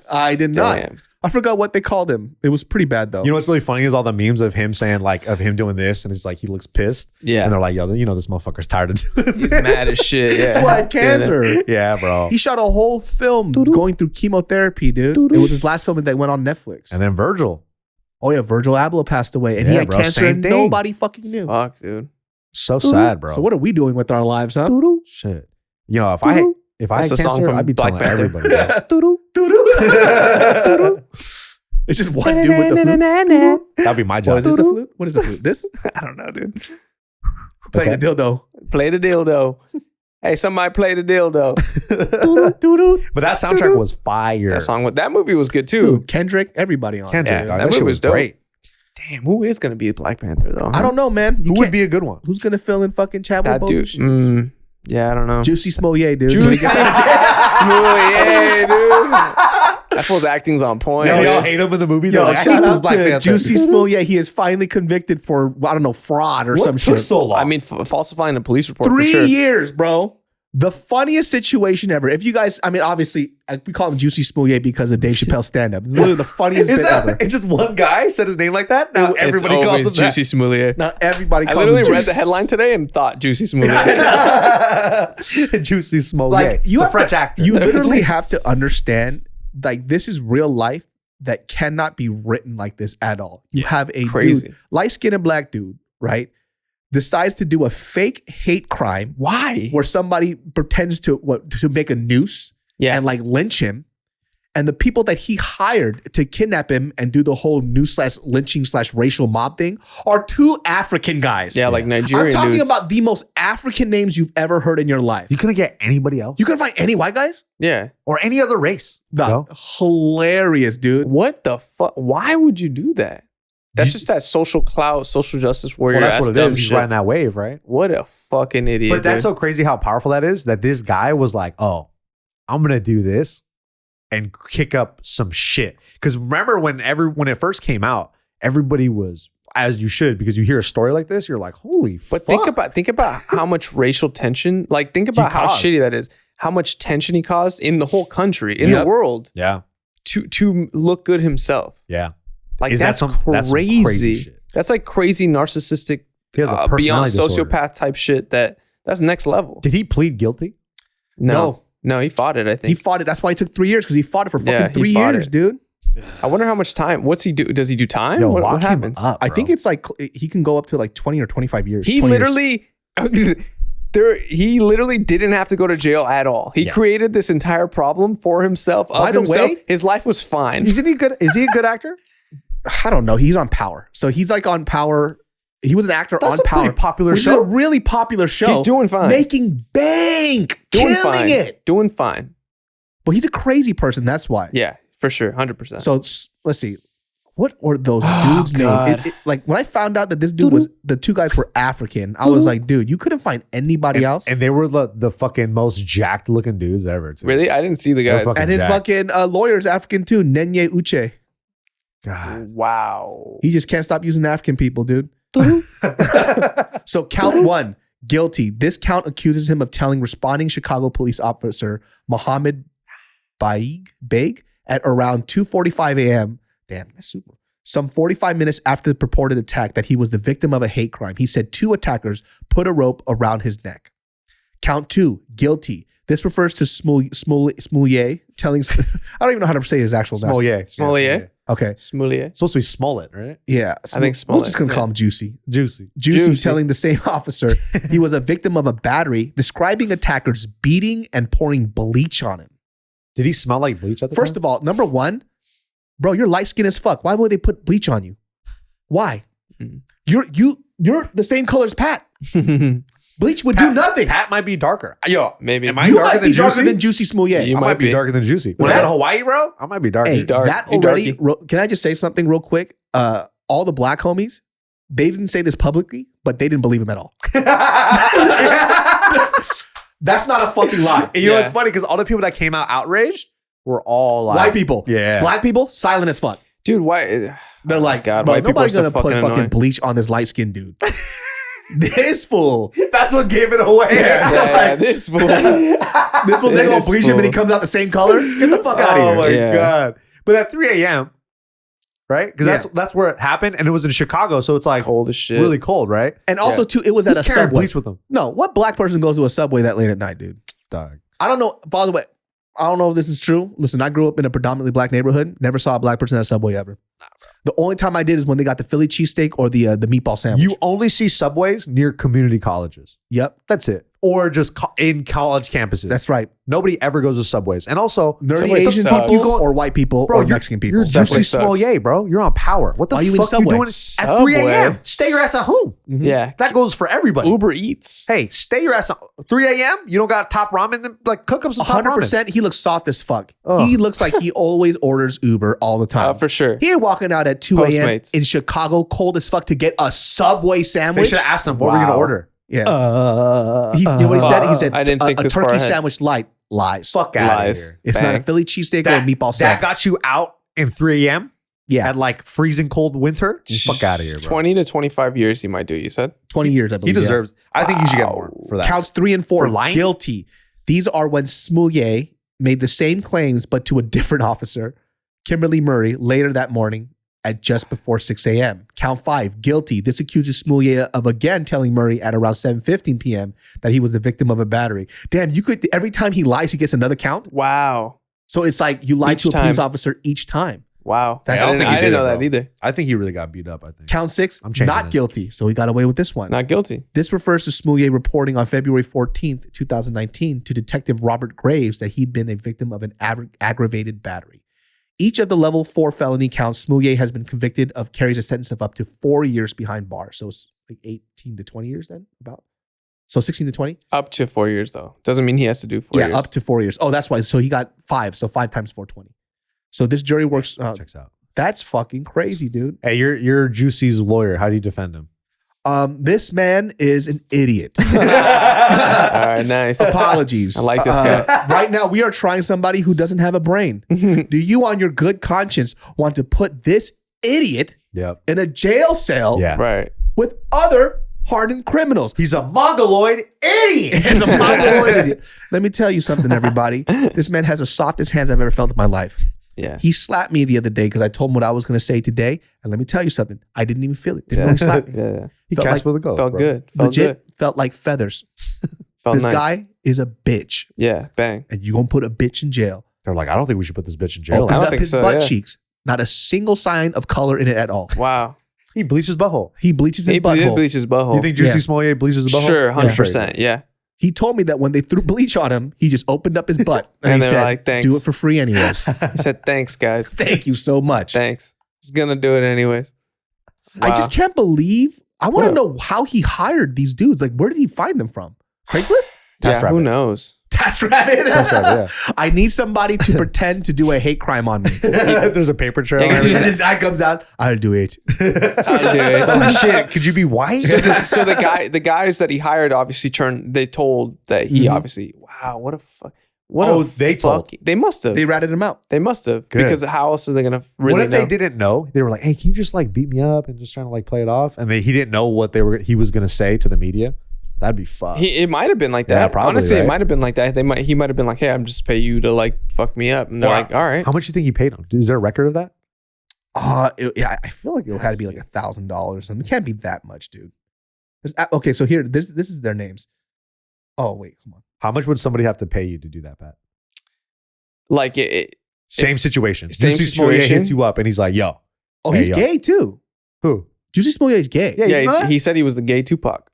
I did not. Damn. I forgot what they called him. It was pretty bad though. You know what's really funny is all the memes of him saying like of him doing this, and it's like he looks pissed. Yeah. and they're like, yo, you know, this motherfucker's tired of doing He's this. mad as shit. He Yeah. had cancer. Yeah, bro. He shot a whole film going through chemotherapy, dude. It was his last film that went on Netflix. And then Virgil, Oh yeah, Virgil Abloh passed away, and he Yeah, had bro, cancer, same and thing. nobody fucking knew. Fuck, dude. so sad, bro. So what are we doing with our lives, huh? Shit. You know, if I That's had the song cancer, from I'd be Black telling Panther. everybody. It's just one dude with the flute. That'd be my Oh, job. is this the flute? What is the flute? This? I don't know, dude. Playing Okay. the dildo. Play the dildo. Hey, somebody play the dildo. But that soundtrack was fire. That movie was good too. Dude, Kendrick, everybody on. it. Kendrick, Yeah, dog. that That shit movie was was dope. great. Damn, who is gonna be Black Panther though? I don't know, man. You Who would can't- be a good one? Who's gonna fill in fucking Chadwick that dude. Boseman? Yeah, I don't know. Jussie Smollett, dude. Juicy Smollett, dude. That fool's acting's on point. Yo, dude. y'all hate him in the movie. They're Yo, like, I hate shout this out Black to Panther. Jussie Smollett. He is finally convicted for, I don't know, fraud or What some took shit. so long? I mean, falsifying a police report. 3 for sure. years, bro. The funniest situation ever. If you guys, I mean, obviously, we call him Jussie Smollett because of Dave Chappelle's stand-up. It's literally the funniest is bit that ever. it's just one guy said his name like that? Now everybody it's calls always him that. Juicy Smollett. Now everybody I calls literally him read Jussie. the headline today and thought Juicy Smollett. Juicy Smollett. Like you the have French to, actor. You literally have to understand, like this is real life that cannot be written like this at all. You have a Crazy. dude, light-skinned black dude, right? Decides to do a fake hate crime Why? where somebody pretends to make a noose Yeah. and like lynch him. And the people that he hired to kidnap him and do the whole noose / lynching / racial mob thing are 2 African guys. Yeah, like Nigerian I'm talking dudes. about the most African names you've ever heard in your life. You couldn't get anybody else You couldn't find any white guys? Yeah. or any other race. No. No? Hilarious, dude. What the fuck? Why would you do that? That's just that social clout, social justice warrior. Well, that's what it is. He's shit. riding that wave, right? What a fucking idiot. But that's dude. so crazy how powerful that is, that this guy was like, oh, I'm going to do this and kick up some shit. Because remember when it first came out, everybody was, as you should, because you hear a story like this, you're like, holy fuck. But think about how much racial tension, like think about how shitty that is. How much tension he caused in the whole country, in the world. Yeah. To look good himself. Yeah. Like That's some crazy shit. That's like crazy narcissistic, He has a beyond personality disorder. sociopath type shit. That's next level. Did he plead guilty? No, he fought it. I think He fought it. That's why it took 3 years, because he fought it for fucking Yeah, he 3 fought years, it. dude. I wonder how much time. What's he do? Does he do time? Yo, what lock him happens? up, I bro. think it's like he can go up to like 20 or 25 years. He 20 years. literally, he literally didn't have to go to jail at all. He created this entire problem for himself. By the way, his life was fine. Isn't he good? Is he a good actor? I don't know. He's on Power. So he's like on Power. He was an actor That's on a Power. pretty popular which show. is a really popular show. He's doing fine. Making bank. Doing killing fine. it. Doing fine. But he's a crazy person. That's why. Yeah, for sure, 100%. So let's see. What were those dudes' God. names? Like when I found out that this dude was, the two guys were African, I was like, dude, you couldn't find anybody else. And they were the fucking most jacked looking dudes ever, too. Really, I didn't see the guys. fucking And his Jack. fucking lawyer's African too, Nenye Uche. God. Wow. He just can't stop using African people, dude. So count one, guilty. This count accuses him of telling responding Chicago police officer Mohammed Baig at around 2:45 a.m. Damn, that's super. Some 45 minutes after the purported attack that he was the victim of a hate crime. He said two attackers put a rope around his neck. Count two, guilty. This refers to Smollett telling, I don't even know how to say his actual name. Smollett. Okay. Smollett. It's supposed to be Smollett, right? Yeah. I think We're Smollett. just going to call him Juicy. Juicy. Juicy telling the same officer he was a victim of a battery, describing attackers beating and pouring bleach on him. Did he smell like bleach at the First time? of all, number one, bro, you're light skinned as fuck. Why would they put bleach on you? Why? You're the same color as Pat. Bleach would do nothing. Pat might be darker. Yo, Maybe. am I You darker might be than darker Juicy? than Juicy Smollett. You I might might be be. darker than Juicy. When That- I had Hawaii, bro, I might be darker. Hey, dark. that You already. darky. Can I just say something real quick? All the black homies, they didn't say this publicly, but they didn't believe him at all. That's not a fucking lie. And you know Yeah. what's funny? Because all the people that came out outraged were all like, White people. Yeah. Black people, silent as fuck. Dude, why? They're like, God, bro, white people are nobody's so gonna put fucking fucking annoying. bleach on this light skinned dude. This fool. That's what gave it away. Yeah, this fool. This fool, they gonna This bleach him and he fool. comes out the same color? Get the fuck out of Oh here. my Yeah. God. But at 3 a.m., right? Because that's where it happened. And it was in Chicago. So it's like Cold as shit. really cold, right? And also, too, it was at Who's a carrying subway. bleach with them? No, what black person goes to a subway that late at night, dude? Dog. I don't know. By the way, I don't know if this is true. Listen, I grew up in a predominantly black neighborhood. Never saw a black person at a subway ever. The only time I did is when they got the Philly cheesesteak or the meatball sandwich. You only see subways near community colleges. Yep, That's it. Or just in college campuses. that's right. Nobody ever goes to subways. And also, Nerdy Subway Asian sucks. people or white people Bro, or you're- Mexican people. you're Subway Jussie sucks. Smollett, bro. You're on Power. What the Why you in fuck you Subway? doing at 3 a.m.? Subway. Stay your ass at home. Yeah. That goes for everybody. Uber Eats. Hey, stay your ass at 3 a.m. You don't got top ramen? Then like cook up some top ramen. 100%. He looks soft as fuck. Ugh. He looks like he always orders Uber all the time. For sure. He ain't walking out at 2 a.m. Postmates. in Chicago, cold as fuck, to get a Subway They sandwich. should have asked him, what were we going to Wow. order? Yeah. You know what he said? He said I didn't think a this turkey far ahead. sandwich light. Lies. Fuck out of Lies. here. It's not a Bang. Philly cheesesteak or a That, meatball that sandwich. got you out in 3 a.m. Yeah. at like freezing cold winter? Fuck out of here, bro. 20 to 25 years he might do, you said? 20 years, I He believe. yeah. deserves. I think you should get more for that. Counts 3 and 4. For lying? Guilty. These are when Smollett made the same claims, but to a different officer, Kimberly Murray, later that morning at just before 6 a.m. Count 5. Guilty. This accuses Smollett of again telling Murray at around 7:15 p.m. that he was the victim of a battery. Damn, you could, every time he lies, he gets another count. Wow. So it's like you lied Each to a police time. officer each time. Wow. That's- I I don't didn't, think he I didn't did know it, that bro. either. I think he really got beat up, I think. Count 6, I'm changing not this. guilty. So he got away with this one. Not guilty. This refers to Smollett reporting on February 14th, 2019 to Detective Robert Graves that he'd been a victim of an aggravated battery. Each of the level 4 felony counts Smollett has been convicted of carries a sentence of up to 4 years behind bars. So it's like 18 to 20 years then, about. So 16 to 20? Up to 4 years, though. Doesn't mean he has to do 4 Yeah, years. up to 4 years. Oh, that's why. So he got 5. So 5 times 420. So this jury works. Checks out. That's fucking crazy, dude. Hey, you're Juicie's lawyer. How do you defend him? This man is an idiot. All right, nice. Apologies. I like this guy. Right now, we are trying somebody who doesn't have a brain. Do you, on your good conscience, want to put this idiot in a jail cell Right. with other hardened criminals? He's a mongoloid idiot. He's a mongoloid idiot. Let me tell you something, everybody. This man has the softest hands I've ever felt in my life. Yeah. He slapped me the other day because I told him what I was going to say today. And let me tell you something. I didn't even feel it. Didn't really slap me. Yeah. He Felt cast like- with a ghost. Felt bro. good. Felt Legit good. felt like feathers. Felt This nice. guy is a bitch. Yeah. Bang. And you going to put a bitch in jail. They're like, I don't think we should put this bitch in jail. Opened I don't up think his so, butt yeah. cheeks. Not a single sign of color in it at all. Wow. He bleached his butthole. He bleaches his He did butthole. bleach his butthole. You think Jussie Yeah. Smollett bleaches his butthole? Sure, Yeah. 100%. Yeah. He told me that when they threw bleach on him, he just opened up his butt and, And he they were said, like, "Thanks." do it for free anyways. He said, "Thanks, guys. Thank you so much. Thanks. He's gonna do it anyways." I just can't believe. I want to What? know how he hired these dudes. Like, where did he find them from? Craigslist? Task yeah. Who rabbit. knows? TaskRabbit. Yeah. I need somebody to pretend to do a hate crime on me. There's a paper trail. Yeah, 'cause and you And everything. this guy comes out, I'll do it. I'll do it. Oh, shit. Could you be white? So the guys that he hired obviously they told that he obviously, wow, what a fuck. What Oh, a they fuck. told. They must have. They ratted him out. They must have. Good. Because how else are they gonna really What if know? they didn't know? They were like, "Hey, can you just like beat me up?" and just trying to like play it off. And he didn't know what he was gonna say to the media. That'd be fucked. It might have been like that. Yeah, probably, Honestly, right? it might have been like that. He might have been like, "Hey, I'm just pay you to like fuck me up," and they're Wow. like, "All right." How much do you think he paid him? Is there a record of that? Yeah, I feel like it had to be like $1,000. It can't be that much, dude. Okay, so here, this is their names. Oh, wait, come on. How much would somebody have to pay you to do that, Pat? Like it. Same situation. Same Jussie Smollett situation. hits you up and he's like, "Yo, Oh, Hey, he's yo. gay too. who? Jussie Smollett is gay. Yeah, Yeah, you know that? he said he was the gay Tupac.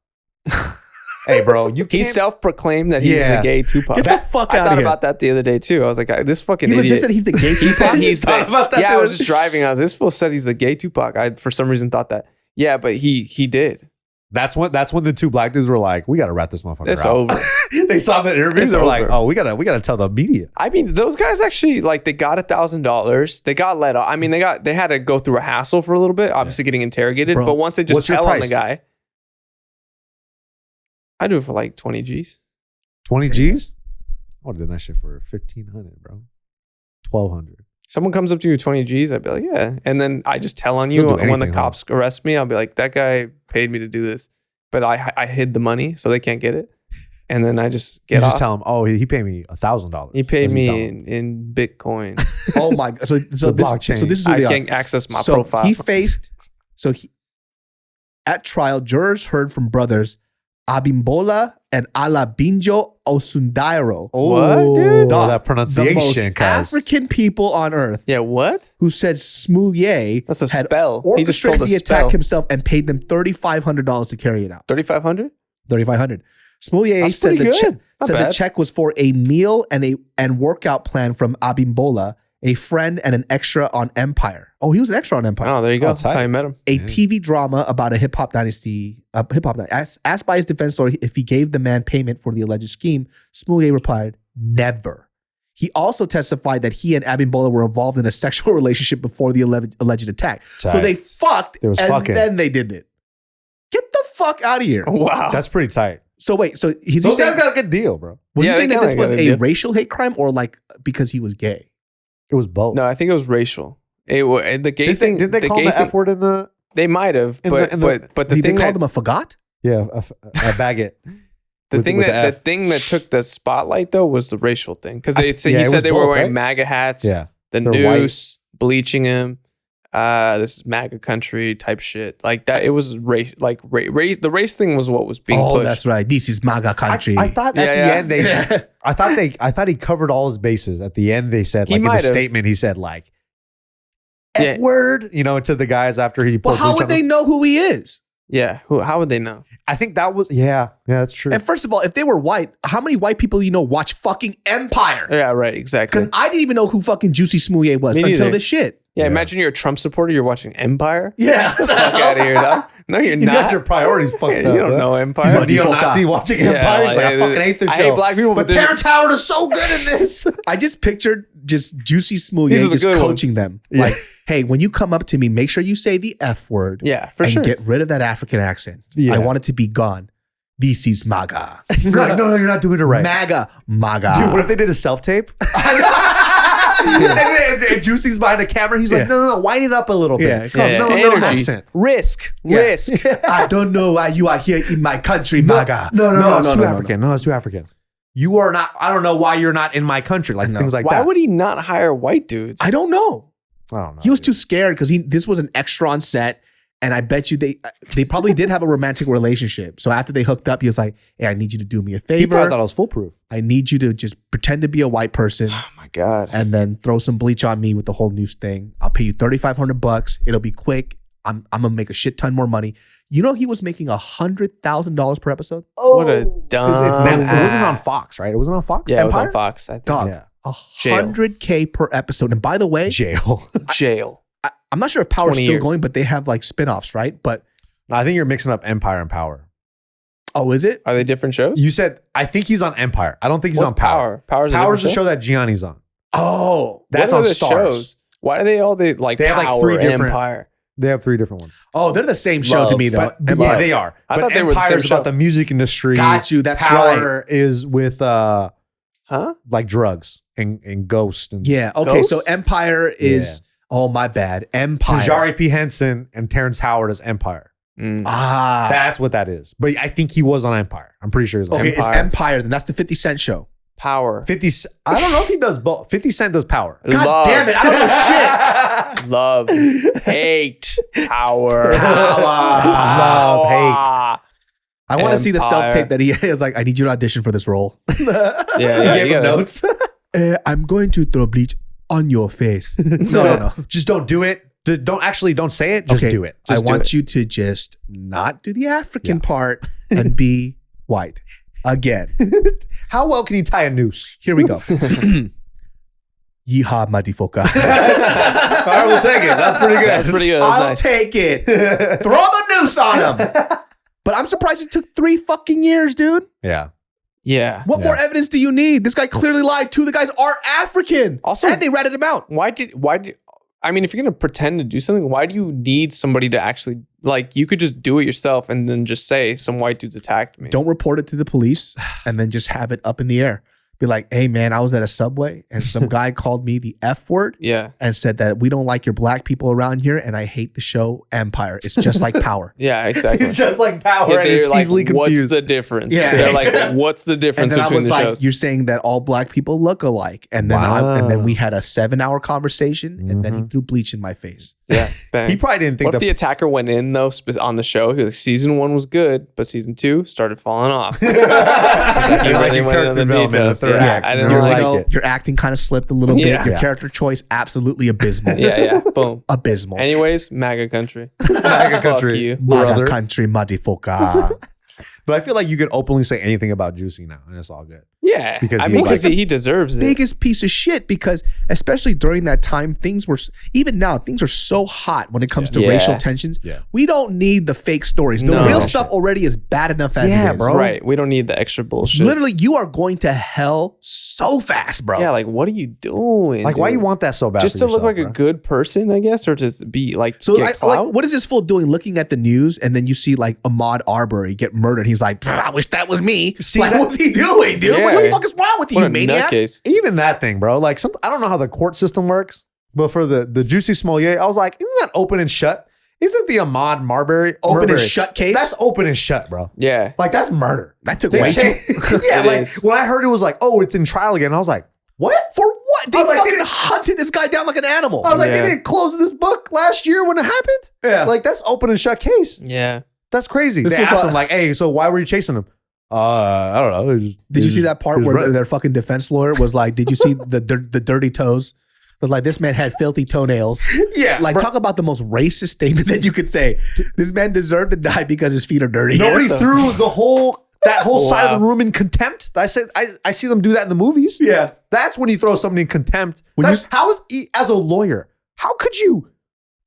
Hey, bro, you He can't. self-proclaimed that he's Yeah. the gay Tupac. Get the fuck I out thought of here. about that the other day too. I was like, this fucking He idiot. legit said he's the gay He said Tupac? he's thought about that yeah. the I was other just driving. This fool said he's the gay Tupac. I for some reason thought that. Yeah, but he did. That's when the two black dudes were like, "We got to rat this motherfucker It's out." over. They saw the interview. It's They're like, over. "Oh, we gotta tell the media." I mean, those guys actually like they got $1,000. They got let off. I mean, they had to go through a hassle for a little bit, obviously getting interrogated. Bro, but once they just what's your tell on the price? guy, I do it for like 20 G's. 20 G's. I would have done that shit for 1,500, bro. 1,200. Someone comes up to you with 20 G's, I'd be like, yeah. And then I just tell on you You'll do when the anything, huh? cops arrest me, I'll be like, that guy paid me to do this. But I hid the money so they can't get it. And then I just You get just off. tell him, "Oh, he paid me $1,000." He paid That's what you tell me him. in Bitcoin. Oh my god. So The blockchain. this is who I they are. can't access my So profile. he faced. At trial, jurors heard from brothers Abimbola and Alabinjo Osundairo, What, dude? Oh, that the pronunciation, most cuz. African people on earth, Yeah, what? who said Smollett That's a had spell. He just told orchestrated a the spell. attack himself and paid them $3,500 to carry it out. 3,500? $3,500. Smollett That's said pretty good. Not the bad. check was for a meal and workout plan from Abimbola, a friend and an extra on Empire. Oh, he was an extra on Empire. Oh, there you go. Oh, That's how tight. you met him. A Yeah. TV drama about a hip hop dynasty. Asked by his defense lawyer if he gave the man payment for the alleged scheme, Smollett replied, "Never." He also testified that he and Abimbola were involved in a sexual relationship before the alleged attack. So Tight. they fucked They was and fucking. then they did it. Get the fuck out of here. Wow. That's pretty tight. So wait, so he's Those saying, guys got a good deal, bro. was Yeah, he saying they that kinda this was got a a deal. racial hate crime or like because he was gay? It was both. No, I think it was racial. The gay thing. Did they call him gay the thing- F word in the? They might have, in but the- in the- but the They thing called that him a fagot? Yeah, a baguette. the with- thing with that the the F. thing that took the spotlight though was the racial thing because Yeah, he it said was they were both, wearing right? MAGA hats. Yeah, the They're noose, bleaching him. This is MAGA country type shit like that. It was race, like race. The race thing was what was being Oh, pushed. that's right. This is MAGA country. I thought Yeah, at yeah. the end they. I thought he covered all his bases. At the end, they said He like in the might have. statement, he said like Yeah. F word, to the guys after he. Well, pulled how bleach would on they them. know who he is? Yeah, how would they know? I think that was that's true. And first of all, if they were white, how many white people watch fucking Empire? Yeah, right, exactly. Because I didn't even know who fucking Jussie Smollett was Me until neither. this shit. Yeah, Yeah. imagine you're a Trump supporter. You're watching Empire. Yeah. Fuck out of here, dog. No, you're You not. got your priorities fucked Yeah, up. you don't bro. know Empire. He's a Like, neo-Nazi watching Yeah, Empire. He's like, I like, fucking hate this I show. hate black people, but but Terrence Howard is so good in this. I just pictured just Jussie These are Smollett the just good coaching them. Like, hey, when you come up to me, make sure you say the F word. Yeah, for and sure. get rid of that African accent. Yeah. I want it to be gone. This is MAGA. You're like, no, you're not doing it right. MAGA. Dude, what if they did a self-tape? and Juicie's behind the camera. He's like, no, wind it up a little bit. Yeah, Come, no Energy. accent. Risk. I don't know why you are here in my country, MAGA. No, it's too African. No, it's too African. You are not, I don't know why you're not in my country. Like things like Why that. would he not hire white dudes? I don't know. I don't know. He was too scared because this was an extra on set. And I bet you they probably did have a romantic relationship. So after they hooked up, he was like, hey, I need you to do me a He probably favor. thought I was foolproof. I need you to just pretend to be a white person Oh my God. and then throw some bleach on me with the whole news thing. I'll pay you $3,500. It'll be quick. I'm gonna make a shit ton more money. You know, he was making $100,000 per episode. What a dumb It wasn't on ass. Fox, right? It wasn't on Fox. Yeah, it was Empire? on Fox, I think. Dog, Yeah. Jail. $100K per episode. And by the way, Jail. Jail. I'm not sure if Power's 20 still years. going, but they have like spinoffs, right? But No, I think you're mixing up Empire and Power. oh, is it? Are they different shows? You said, I think he's on Empire. I don't think he's What's on Power. Power's Power's the different show that Gianni's on. Oh, That's What on are the Stars. shows? Why do they all They Power have, like, three and different- Empire? They have three different ones. oh, they're the same show to Love. me though. But yeah, they are. I But thought they were the same Empire's show. about the music industry. Got you. That's Power is with Huh? like drugs and ghosts and Yeah. Okay. So Ghosts? Empire is. Oh my bad. Empire. Tajari P. Henson and Terrence Howard as Empire. Mm. Ah. That's what that is. But I think he was on Empire. I'm pretty sure he's on Okay. It's Empire. Empire. Then that's the 50 Cent show. Power. 50. I don't know if he does both. 50 Cent does Power. God Love. damn it! I don't know shit. Love. Hate. Power. Love, hate. I want to see the Empire. self tape that he is like. I need you to audition for this role. Yeah, He yeah. gave you him gotta- notes. I'm going to throw bleach on your face. No. Just don't do it. Don't say it. Just Okay, do it. I Just do want it. you to just not do the African part and be white again. How well can you tie a noose? Here we go. Yeehaw, madifoka. All right, we'll take it. That's pretty good. That's pretty good. That's I'll nice. take it. Throw the noose on him. But I'm surprised it took 3 fucking years, dude. Yeah. Yeah. What more evidence do you need? This guy clearly lied. 2 of the guys are African. Also- and they ratted him out. Why did I mean, if you're gonna pretend to do something, why do you need somebody to actually like? You could just do it yourself and then just say some white dudes attacked me. Don't report it to the police and then just have it up in the air. Be like, hey man, I was at a Subway and some guy called me the F word Yeah. and said that we don't like your black people around here and I hate the show Empire. It's just like Power. Yeah. Exactly. It's just like Power Yeah, and they're it's like, easily confused. what's the difference? Yeah. They're like, what's the And difference then I between was the like, shows? you're saying that all black people look alike. And then and then we had a 7-hour conversation and then he threw bleach in my face. Yeah. Bang. He probably didn't think What if the attacker went in though on the show? He was like, season 1 was good, but season 2 started falling off. You He like really your went character into the development in the details. third Yeah, act. I didn't You're like like it. it. Your acting kind of slipped a little Yeah. bit. Your Yeah. character choice, absolutely abysmal. Yeah. Boom. Abysmal. Anyways, MAGA country. MAGA country. Fuck you. Maga brother. country, madifoka. But I feel like you could openly say anything about Juicy now, and it's all good. Yeah. Because I he's mean, like- he deserves it. Biggest piece of shit because especially during that time, things were even now things are so hot when it comes to Yeah. racial tensions. Yeah. We don't need the fake stories. The No. real stuff already is bad enough as Yeah, it is. bro. Right. We don't need the extra bullshit. Literally, you are going to hell so fast, bro. Yeah, like what are you doing? Like, why dude? you want that so bad? just for to look yourself, like bro? a good person, I guess, or to be like So get like, clout? what is this fool doing looking at the news and then you see like Ahmaud Arbery get murdered. He's like, I wish that was me. See, like, that- what's he doing, dude? What Yeah. the fuck is wrong with you, What a maniac? nutcase. Even that thing, bro. Like, I don't know how the court system works, but for the Jussie Smollett, I was like, isn't that open and shut? Isn't the Ahmaud Marbury Open and Marbury- shut case? That's open and shut, bro. Yeah. Like, that's murder. That took They way too. changed- yeah, It like is. when I heard it was like, oh, it's in trial again. I was like, what? For what? They I was like, fucking they didn't- hunted this guy down like an animal. I was like, Yeah. they didn't close this book last year when it happened. Yeah. Like, that's open and shut case. Yeah. That's crazy. This They was asked a- him like, hey, so why were you chasing him? I don't know. Did you see that part where their fucking defense lawyer was like, did you see the dirty toes? But like, this man had filthy toenails. Yeah, Like, bro. talk about the most racist statement that you could say. This man deserved to die because his feet are dirty. Nobody threw that whole side of Wow. the room in contempt. I said I see them do that in the movies. Yeah. That's when you throw somebody in contempt. When That's- how is as a lawyer, how could you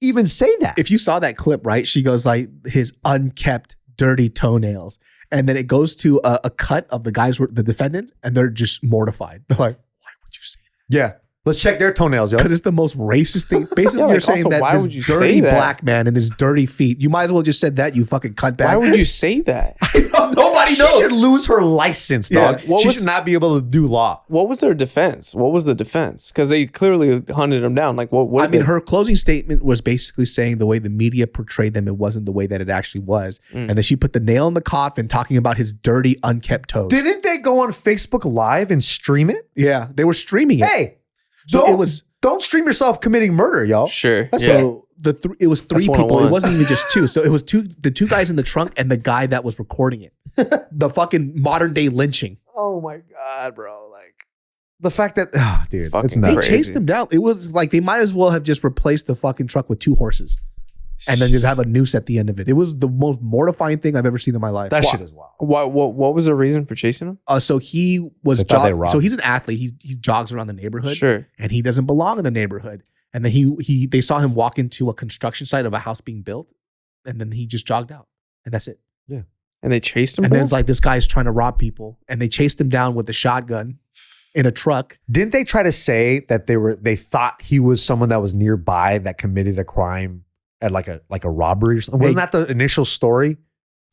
even say that? If you saw that clip, right? She goes like, his unkept, dirty toenails. And then it goes to a cut of the guys, the defendants, and they're just mortified. They're like, why would you say that? Yeah. Let's check their toenails, yo. Because it's the most racist thing. Basically, Yeah, you're like, saying also, that why this would you say dirty that? black man and his dirty feet. You might as well just said that, you fucking cunt bag. Why would you say that? Nobody She knows. should lose her license, dog. Yeah. What She was- should not be able to do law. What was their defense? What was the defense? Because they clearly hunted him down. Like, what? I mean, her closing statement was basically saying the way the media portrayed them, it wasn't the way that it actually was. And then she put the nail in the coffin talking about his dirty, unkept toes. Didn't they go on Facebook Live and stream it? Yeah, they were streaming it. Hey, So don't stream yourself committing murder, y'all. Sure. That's yeah. So it was three That's people. 101. It wasn't even just two. So it was the two guys in the trunk and the guy that was recording it. The fucking modern day lynching. Oh my God, bro. Like the fact that, dude, Fucking it's They nuts. crazy. chased them down. It was like they might as well have just replaced the fucking truck with two horses and then just have a noose at the end of it. It was the most mortifying thing I've ever seen in my life. That shit is wild. What was the reason for chasing him? So he was They thought they robbed so him. he's an athlete. He jogs around the neighborhood. Sure. And he doesn't belong in the neighborhood. And then they saw him walk into a construction site of a house being built, and then he just jogged out, and that's it. And they chased him. And for then it? it's like this guy's trying to rob people, and they chased him down with a shotgun in a truck. Didn't they try to say that they thought he was someone that was nearby that committed a crime at like a robbery or something? Wasn't that the initial story?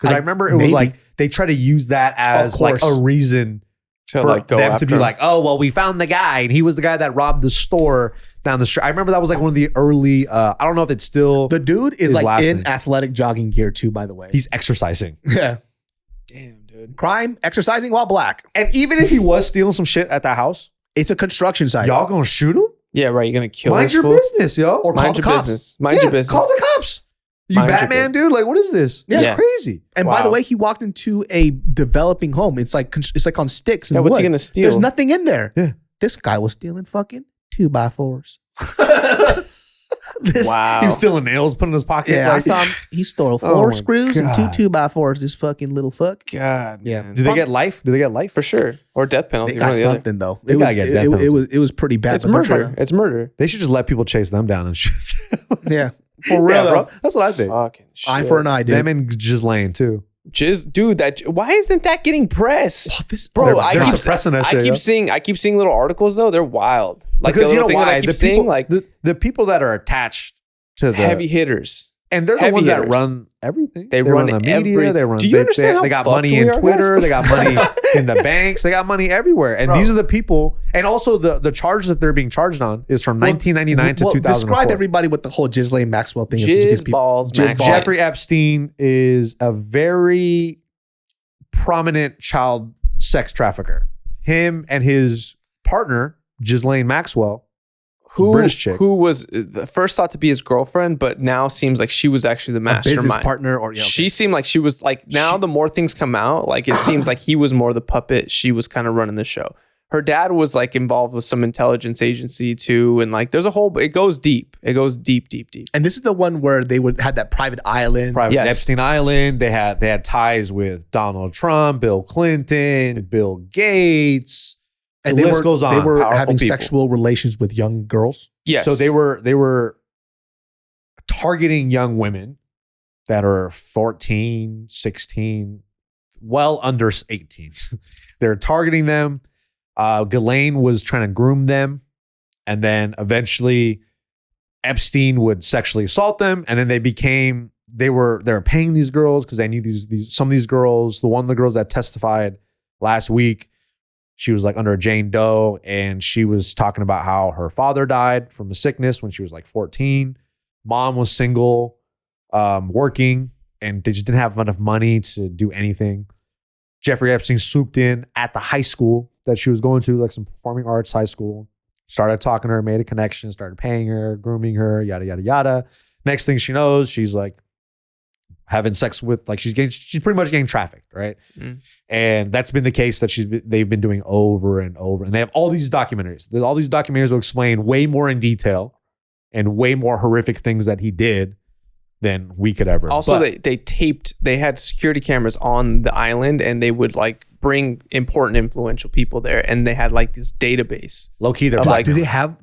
Because I remember it was maybe. like they try to use that as like course. a reason to for like go them after to be him. like, oh, well, we found the guy and he was the guy that robbed the store down the street. I remember that was like one of the early, I don't know if it's still, The dude is His like last in name. athletic jogging gear too, by the way. he's exercising. Yeah. Damn, dude. Crime, exercising while black. And even if he was stealing some shit at the house, It's a construction site. y'all gonna shoot him? Yeah, right. You're gonna kill Mind this your fool? business, yo. Or call Mind the your cops. business. Mind Yeah, your business. call the cops. You Mind your Batman, dude? Like, what is this? Yeah. It's Yeah. crazy. And by the Wow. way, he walked into a developing home. It's like on sticks. And Yeah, what's he wood. gonna steal? There's nothing in there. Yeah. This guy was stealing fucking 2x4s. This, Wow. He was stealing nails, putting in his pocket. Yeah, I like- saw him. He stole Oh 4 my screws and God. 2x4s. This fucking little fuck. God. Yeah. man. Do they get life? Do they get life? For sure. Or death penalty. They one got or the other. something though. They It gotta was get it, death it, penalty. it was pretty bad. It's but they're murder. trying to- It's murder. They should just let people chase them down and shoot them. Yeah, For real, Yeah, bro. That's what I think. Fucking shit. eye for an eye, dude. Them and Ghislaine, too. Dude, why isn't that getting press? Oh, this Bro, They're- I they're keep suppressing that I shit, keep yo. seeing little articles though. They're wild. Like Because the you know little thing that why? I keep The seeing, people, like the people that are attached to the heavy hitters. and they're the heavy ones that hitters. run everything. They run the media. every- They run. Do you understand how they got fucked money we in are, guys? Twitter. They got money in the banks. They got money everywhere. And Bro. these are the people. And also the charge that they're being charged on is from 1999 to 2004. Describe everybody what the whole Ghislaine Maxwell thing is. to these Jizz people. balls, Jizz Max. balls. Jeffrey Epstein is a very prominent child sex trafficker. Him and his partner, Ghislaine Maxwell, British chick. who was the first thought to be his girlfriend, but now seems like she was actually the A mastermind. business partner, or yeah, She seemed like she was like, now the more things come out, like it seems like he was more the puppet. She was kind of running the show. Her dad was like involved with some intelligence agency too. And like, there's a whole, it goes deep. It goes deep. And this is the one where they would had that private island. private Yes. Epstein Island. They had ties with Donald Trump, Bill Clinton, Bill Gates. And The they list were, goes on. They were Powerful having people. sexual relations with young girls. Yes. So they were targeting young women that are 14, 16, well under 18. They're targeting them. Ghislaine was trying to groom them. And then eventually Epstein would sexually assault them. And then they were paying these girls because they knew some of these girls, one of the girls that testified last week, she was like under a Jane Doe, and she was talking about how her father died from a sickness when she was like 14. Mom was single, working, and they just didn't have enough money to do anything. Jeffrey Epstein swooped in at the high school that she was going to, like some performing arts high school, started talking to her, made a connection, started paying her, grooming her, yada, yada, yada. Next thing she knows, she's like having sex with, like she's pretty much getting trafficked, right? Mm. And that's been the case that they've been doing over and over. And they have all these documentaries. All these documentaries will explain way more in detail and way more horrific things that he did than we could ever. also, But they had security cameras on the island, and they would like bring important influential people there, and they had like this database. low key, they're Of, like, Do they have?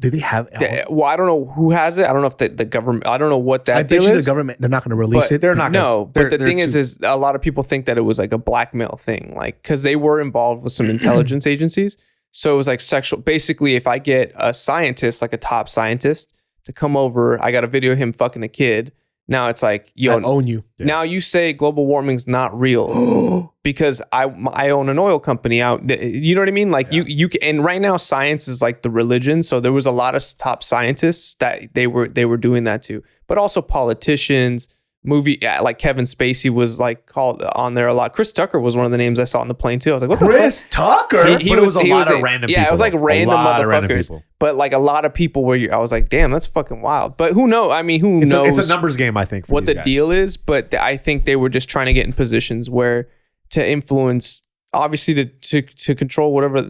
Well, I don't know who has it. I don't know if the government, I don't know what that I bet deal you the is. government. They're not going to release But it. they're not gonna- No, they're- but the they're thing too- is a lot of people think that it was like a blackmail thing, like because they were involved with some intelligence agencies. So it was like sexual. Basically, if I get a scientist, like a top scientist, to come over, I got a video of him fucking a kid. Now it's like, I own you. Now you say global warming's not real because I own an oil company out. You know what I mean? Like you can, and right now science is like the religion. So there was a lot of top scientists that they were doing that too, but also politicians. Like Kevin Spacey was like called on there a lot. Chris Tucker was one of the names I saw on the plane too. I was like, what Chris the fuck? Tucker? But it was a lot of random people. Yeah, it was like random motherfuckers. People. But like a lot of people where I was like, damn, that's fucking wild. But who knows? I mean, who knows? It's a numbers game, I think, for what these the guys. deal is. But I think they were just trying to get in positions where to influence, obviously to control whatever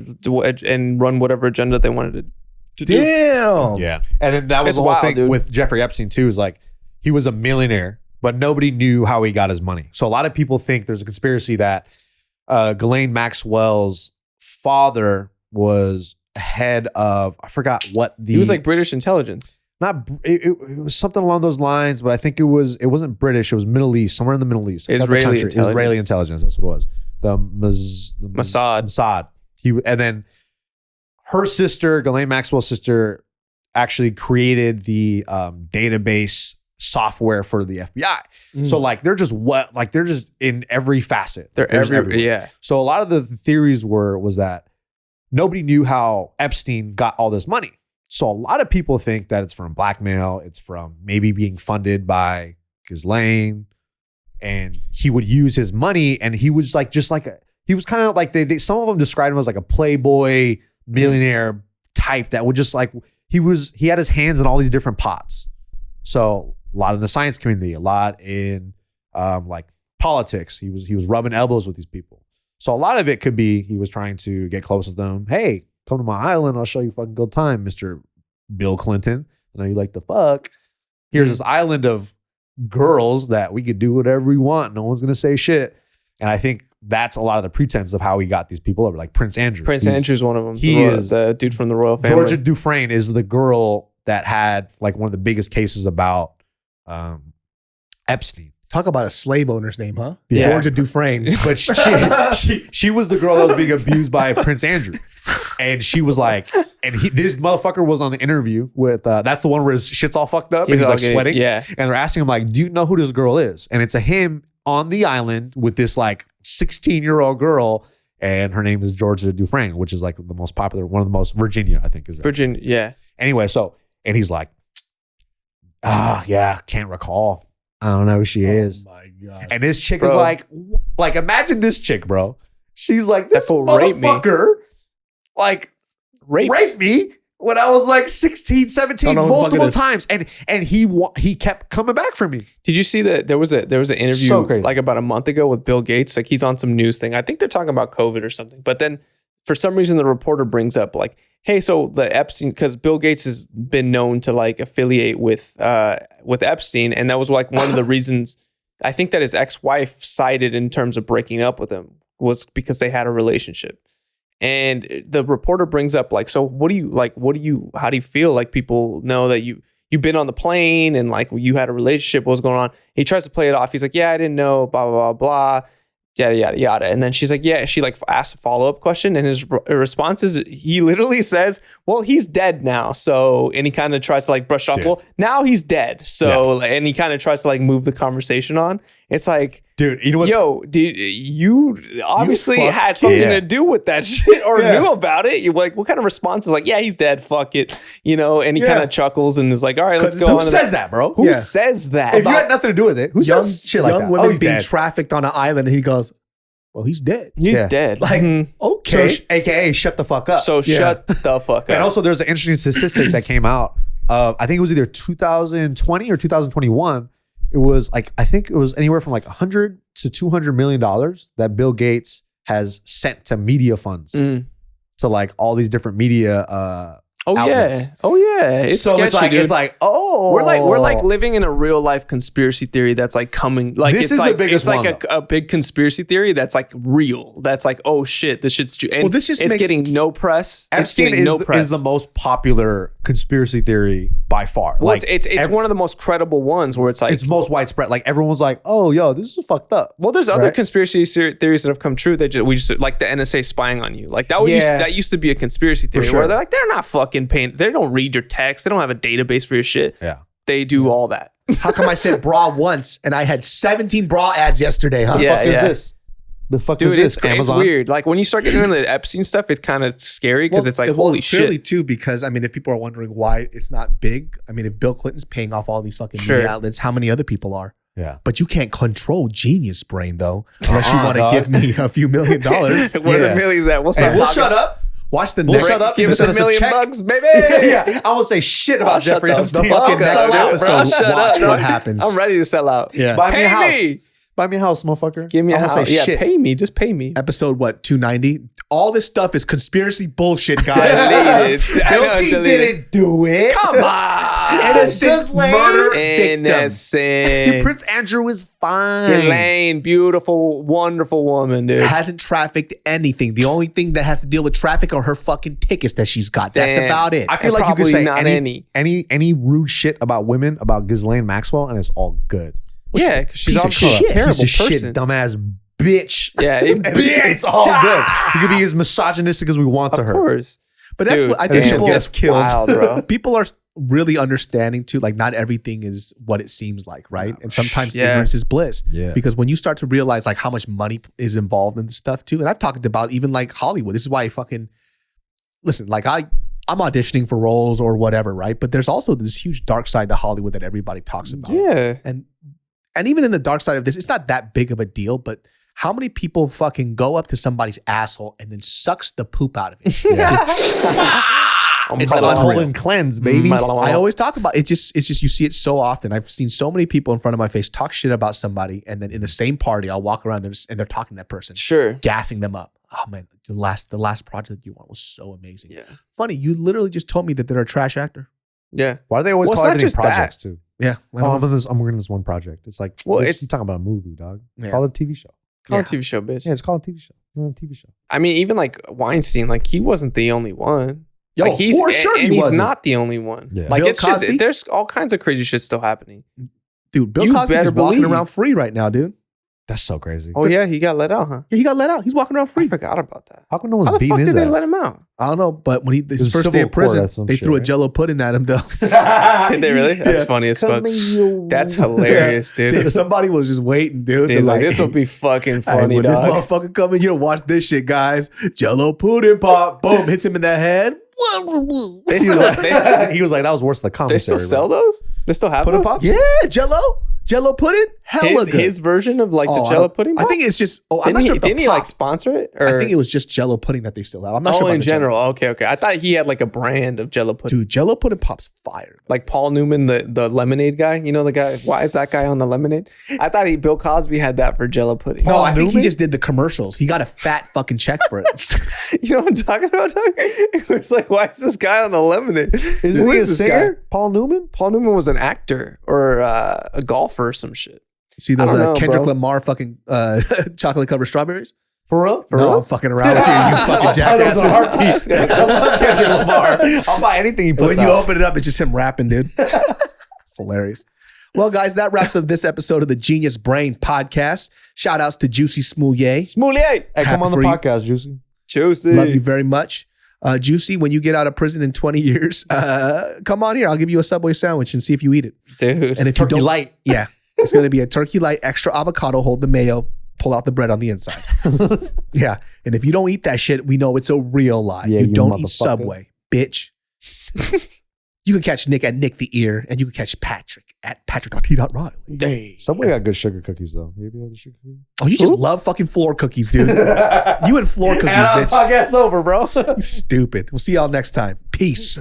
and run whatever agenda they wanted to do. Damn. Yeah. And then that was It's the whole wild, thing dude. with Jeffrey Epstein too, is like he was a millionaire, but nobody knew how he got his money. So a lot of people think there's a conspiracy that Ghislaine Maxwell's father was head of, I forgot what He was like British intelligence. It was something along those lines, but I think it wasn't British. It was Middle East, somewhere in the Middle East. I forgot the Israeli country. intelligence. Israeli intelligence. That's what it was. The Mossad. And then her sister, Ghislaine Maxwell's sister, actually created the database software for the FBI. So like they're just in every facet. They're everywhere. Yeah. So a lot of the theories was that nobody knew how Epstein got all this money. So a lot of people think that it's from blackmail. It's from maybe being funded by Ghislaine, and he would use his money. And he was like, he was kind of like some of them described him as like a playboy millionaire type that would just like, he had his hands in all these different pots. So a lot in the science community, a lot in like politics. He was rubbing elbows with these people. So a lot of it could be he was trying to get close with them. Hey, come to my island. I'll show you a fucking good time, Mr. Bill Clinton. I know you like the fuck. Here's this island of girls that we could do whatever we want. No one's going to say shit. And I think that's a lot of the pretense of how he got these people over, like Prince Andrew. Prince Andrew's one of them. He is the dude from the royal family. Georgia Dufresne is the girl that had like one of the biggest cases about Epstein. Talk about a slave owner's name, huh? Yeah. Georgia Dufresne. But she was the girl that was being abused by Prince Andrew. And she was like, this motherfucker was on the interview with, that's the one where his shit's all fucked up and he's like sweating. Yeah. And they're asking him like, do you know who this girl is? And it's him on the island with this like 16-year-old girl. And her name is Georgia Dufresne, which is like the most popular, one of the most, Virginia, I think is. Virginia, yeah. Anyway, and he's like, yeah, can't recall. I don't know who she is. Oh my God. And this chick is like imagine this chick, bro. She's like, this That fool raped me. motherfucker like raped me when I was like 16, 17 multiple times. And he kept coming back for me. Did you see that there was an interview So crazy. like about a month ago with Bill Gates? Like he's on some news thing. I think they're talking about COVID or something. But then for some reason the reporter brings up like, hey, so the Epstein, because Bill Gates has been known to like affiliate with Epstein, and that was like one of the reasons I think that his ex-wife cited in terms of breaking up with him was because they had a relationship. And the reporter brings up like, so how do you feel like people know that you've been on the plane and like you had a relationship, what was going on? He tries to play it off. He's like, yeah, I didn't know, blah, blah, blah, blah. Yada, yada, yada. And then she's like, yeah, she like asked a follow-up question. And his response is, he literally says, well, he's dead now. So, and he kind of tries to like brush off, well, now he's dead. So, and he kind of tries to like move the conversation on. It's like, dude, you know what's dude, you obviously had something to do with that shit or knew about it. You like, what kind of response is like, yeah, he's dead, fuck it. And he kind of chuckles and is like, all right, let's go on. Who says that, bro? Who says that? If you had nothing to do with it, who says shit like that? Young women being dead. trafficked on an island, and he goes, well, he's dead. He's dead. Like, okay. So, AKA shut the fuck up. So shut the fuck up. And also there's an interesting statistic that came out of, I think it was either 2020 or 2021. It was like, I think it was anywhere from like $100 to $200 million that Bill Gates has sent to media funds to like all these different media outlets. It's So sketchy, dude. it's like, oh, We're like living in a real life conspiracy theory that's like coming. Like This it's is the like biggest it's like one, a big conspiracy theory that's like real. That's like, oh shit, this shit's true. And Well, this just it's makes- getting no press. It's Epstein getting no press. is the most popular conspiracy theory by far. Well, Like it's one of the most credible ones where it's like it's most widespread. Like everyone's like, oh, yo, this is fucked up. well, there's other Right. conspiracy theories that have come true. That we just like the NSA spying on you. Like that used to be a conspiracy theory sure. where they're like they're not fucking paying. They don't read your text. They don't have a database for your shit. Yeah. They do all that. How come I said bra once and I had 17 bra ads yesterday, huh? Yeah, Fuck is this? The fuck Dude, is this? it's Amazon? weird. Like when you start getting into the Epstein stuff, it's kind of scary because it's like, holy clearly shit. too, because I mean, if people are wondering why it's not big, I mean, if Bill Clinton's paying off all these fucking media outlets, how many other people are? Yeah. But you can't control Genius Brain though, unless you want to dog. give me a few $1 million. Where the millions at? We'll stop We'll talking. shut up. Watch the We'll next shut up. Give us Send a us a million check. bucks, baby. Yeah, I won't say shit about shut Jeffrey the Epstein. fuck fucking up, next bro. episode. Shut Watch up, what dog. happens. I'm ready to sell out. Yeah. Buy me a house. Me. Buy me a house, motherfucker. Give me a I'm gonna house. say Yeah, shit. pay me. Just pay me. Episode what, 290? All this stuff is conspiracy bullshit, guys. Deleted. I know, Epstein deleted. didn't do it. Come on. Innocent Ghislaine. murder victim. Innocent. Prince Andrew is fine. Ghislaine, beautiful, wonderful woman, dude. Hasn't trafficked anything. The only thing that has to deal with traffic are her fucking tickets that she's got. That's Damn. about it. I feel like you Probably could say not any rude shit about women, about Ghislaine Maxwell, and it's all good. Yeah, because she's piece of also shit. a terrible Piece of person. shit, dumbass bitch. Yeah, It's all good. You could be as misogynistic as we want to Of her. course. But that's Dude, what I think damn, people, gets killed. Wild, bro. people are really understanding too. Like not everything is what it seems like, right? And sometimes Yeah. ignorance is bliss. Yeah. Because when you start to realize like how much money is involved in this stuff too, and I've talked about even like Hollywood. This is why I fucking listen. Like I'm auditioning for roles or whatever, right? But there's also this huge dark side to Hollywood that everybody talks about. Yeah. And even in the dark side of this, it's not that big of a deal, but how many people fucking go up to somebody's asshole and then sucks the poop out of it? It's It's like a unreal. colon cleanse, baby. I always talk about it's just you see it so often. I've seen so many people in front of my face talk shit about somebody, and then in the same party, I'll walk around and they're talking to that person, Sure. gassing them up. Oh man, the last project you want was so amazing. Yeah. Funny, you literally just told me that they're a trash actor. Yeah. Why do they always Well, it's call not everything just projects too? Yeah. Oh, I'm working on this one project. It's like, Well, well, it's- it's talking about a movie, dog. Yeah. Call it a TV show. Call Yeah. it a TV show, bitch. Yeah, it's called a TV show. It's not a TV show. I mean, even like Weinstein, like he wasn't the only one. Yo, like he's for sure and he he's wasn't. not the only one. Yeah. Like Bill it's just, Cosby? there's all kinds of crazy shit still happening. Dude, Bill You Cosby's better just walking believe. around free right now, dude. That's so crazy. Oh yeah, he got let out, huh? Yeah, he got let out. He's walking around I free. forgot about that. How come no one's How the beating fuck his did they ass? let him out? I don't know, but when was his first day civil in prison, court, some they shit, threw a right? Jello pudding at him though. Did they really? That's Yeah. funny as fuck. That's hilarious, dude. Somebody was just waiting, dude. Dude, They're like, this will be fucking funny, when this dog. motherfucker come in here, watch this shit, guys. Jello pudding pop, boom, hits him in the head. They still, He was like, that was worse than the they commissary. still sell those? They still have Pudding those? pops? Yeah, Jello pudding, hella good. His version of like the Oh, Jello pudding? I think it's just. Oh, I'm Didn't not he, sure if the didn't he like pop- sponsor it? Or? I think it was just Jello pudding that they still have. I'm not oh, sure about in the Jell-O. general. Okay. I thought he had like a brand of Jello pudding. Dude, Jello pudding pops fire. Like Paul Newman, the lemonade guy. You know the guy? Why is that guy on the lemonade? I thought Bill Cosby had that for Jello pudding. No, I think he Newman? just did the commercials. He got a fat fucking check for it. You know what I'm talking about? It's like, why is this guy on the lemonade? Isn't Who he a is this singer? guy? Paul Newman? Paul Newman was an actor or a golfer or some shit. See those I don't know, Kendrick bro. Lamar fucking chocolate covered strawberries? For real? For No, real? I'm fucking around with you, you fucking jackasses. I love Kendrick Lamar. I'll buy anything he puts When you out. open it up, it's just him rapping, dude. It's hilarious. Well, guys, that wraps up this episode of the Genius Brain Podcast. Shout outs to Jussie Smollett. Smollett. Hey, come on the Happy for you. podcast, Juicy. Juicy. Love you very much. Juicy, when you get out of prison in 20 years, come on here. I'll give you a Subway sandwich and see if you eat it. Dude. And if you Turkey don't, light. yeah, it's going to be a turkey light, extra avocado, hold the mayo, pull out the bread on the inside. Yeah. And if you don't eat that shit, we know it's a real lie. Yeah, you you don't eat motherfucker. Subway, bitch. You can catch Nick at Nick the Ear, and you can catch Patrick at patrick.t.riley. Dang. Subway got good sugar cookies, though. You ever had the sugar cookies? Oh, you just love fucking floor cookies, dude. You and floor cookies, And bitch. podcast over, bro. Stupid. We'll see y'all next time. Peace.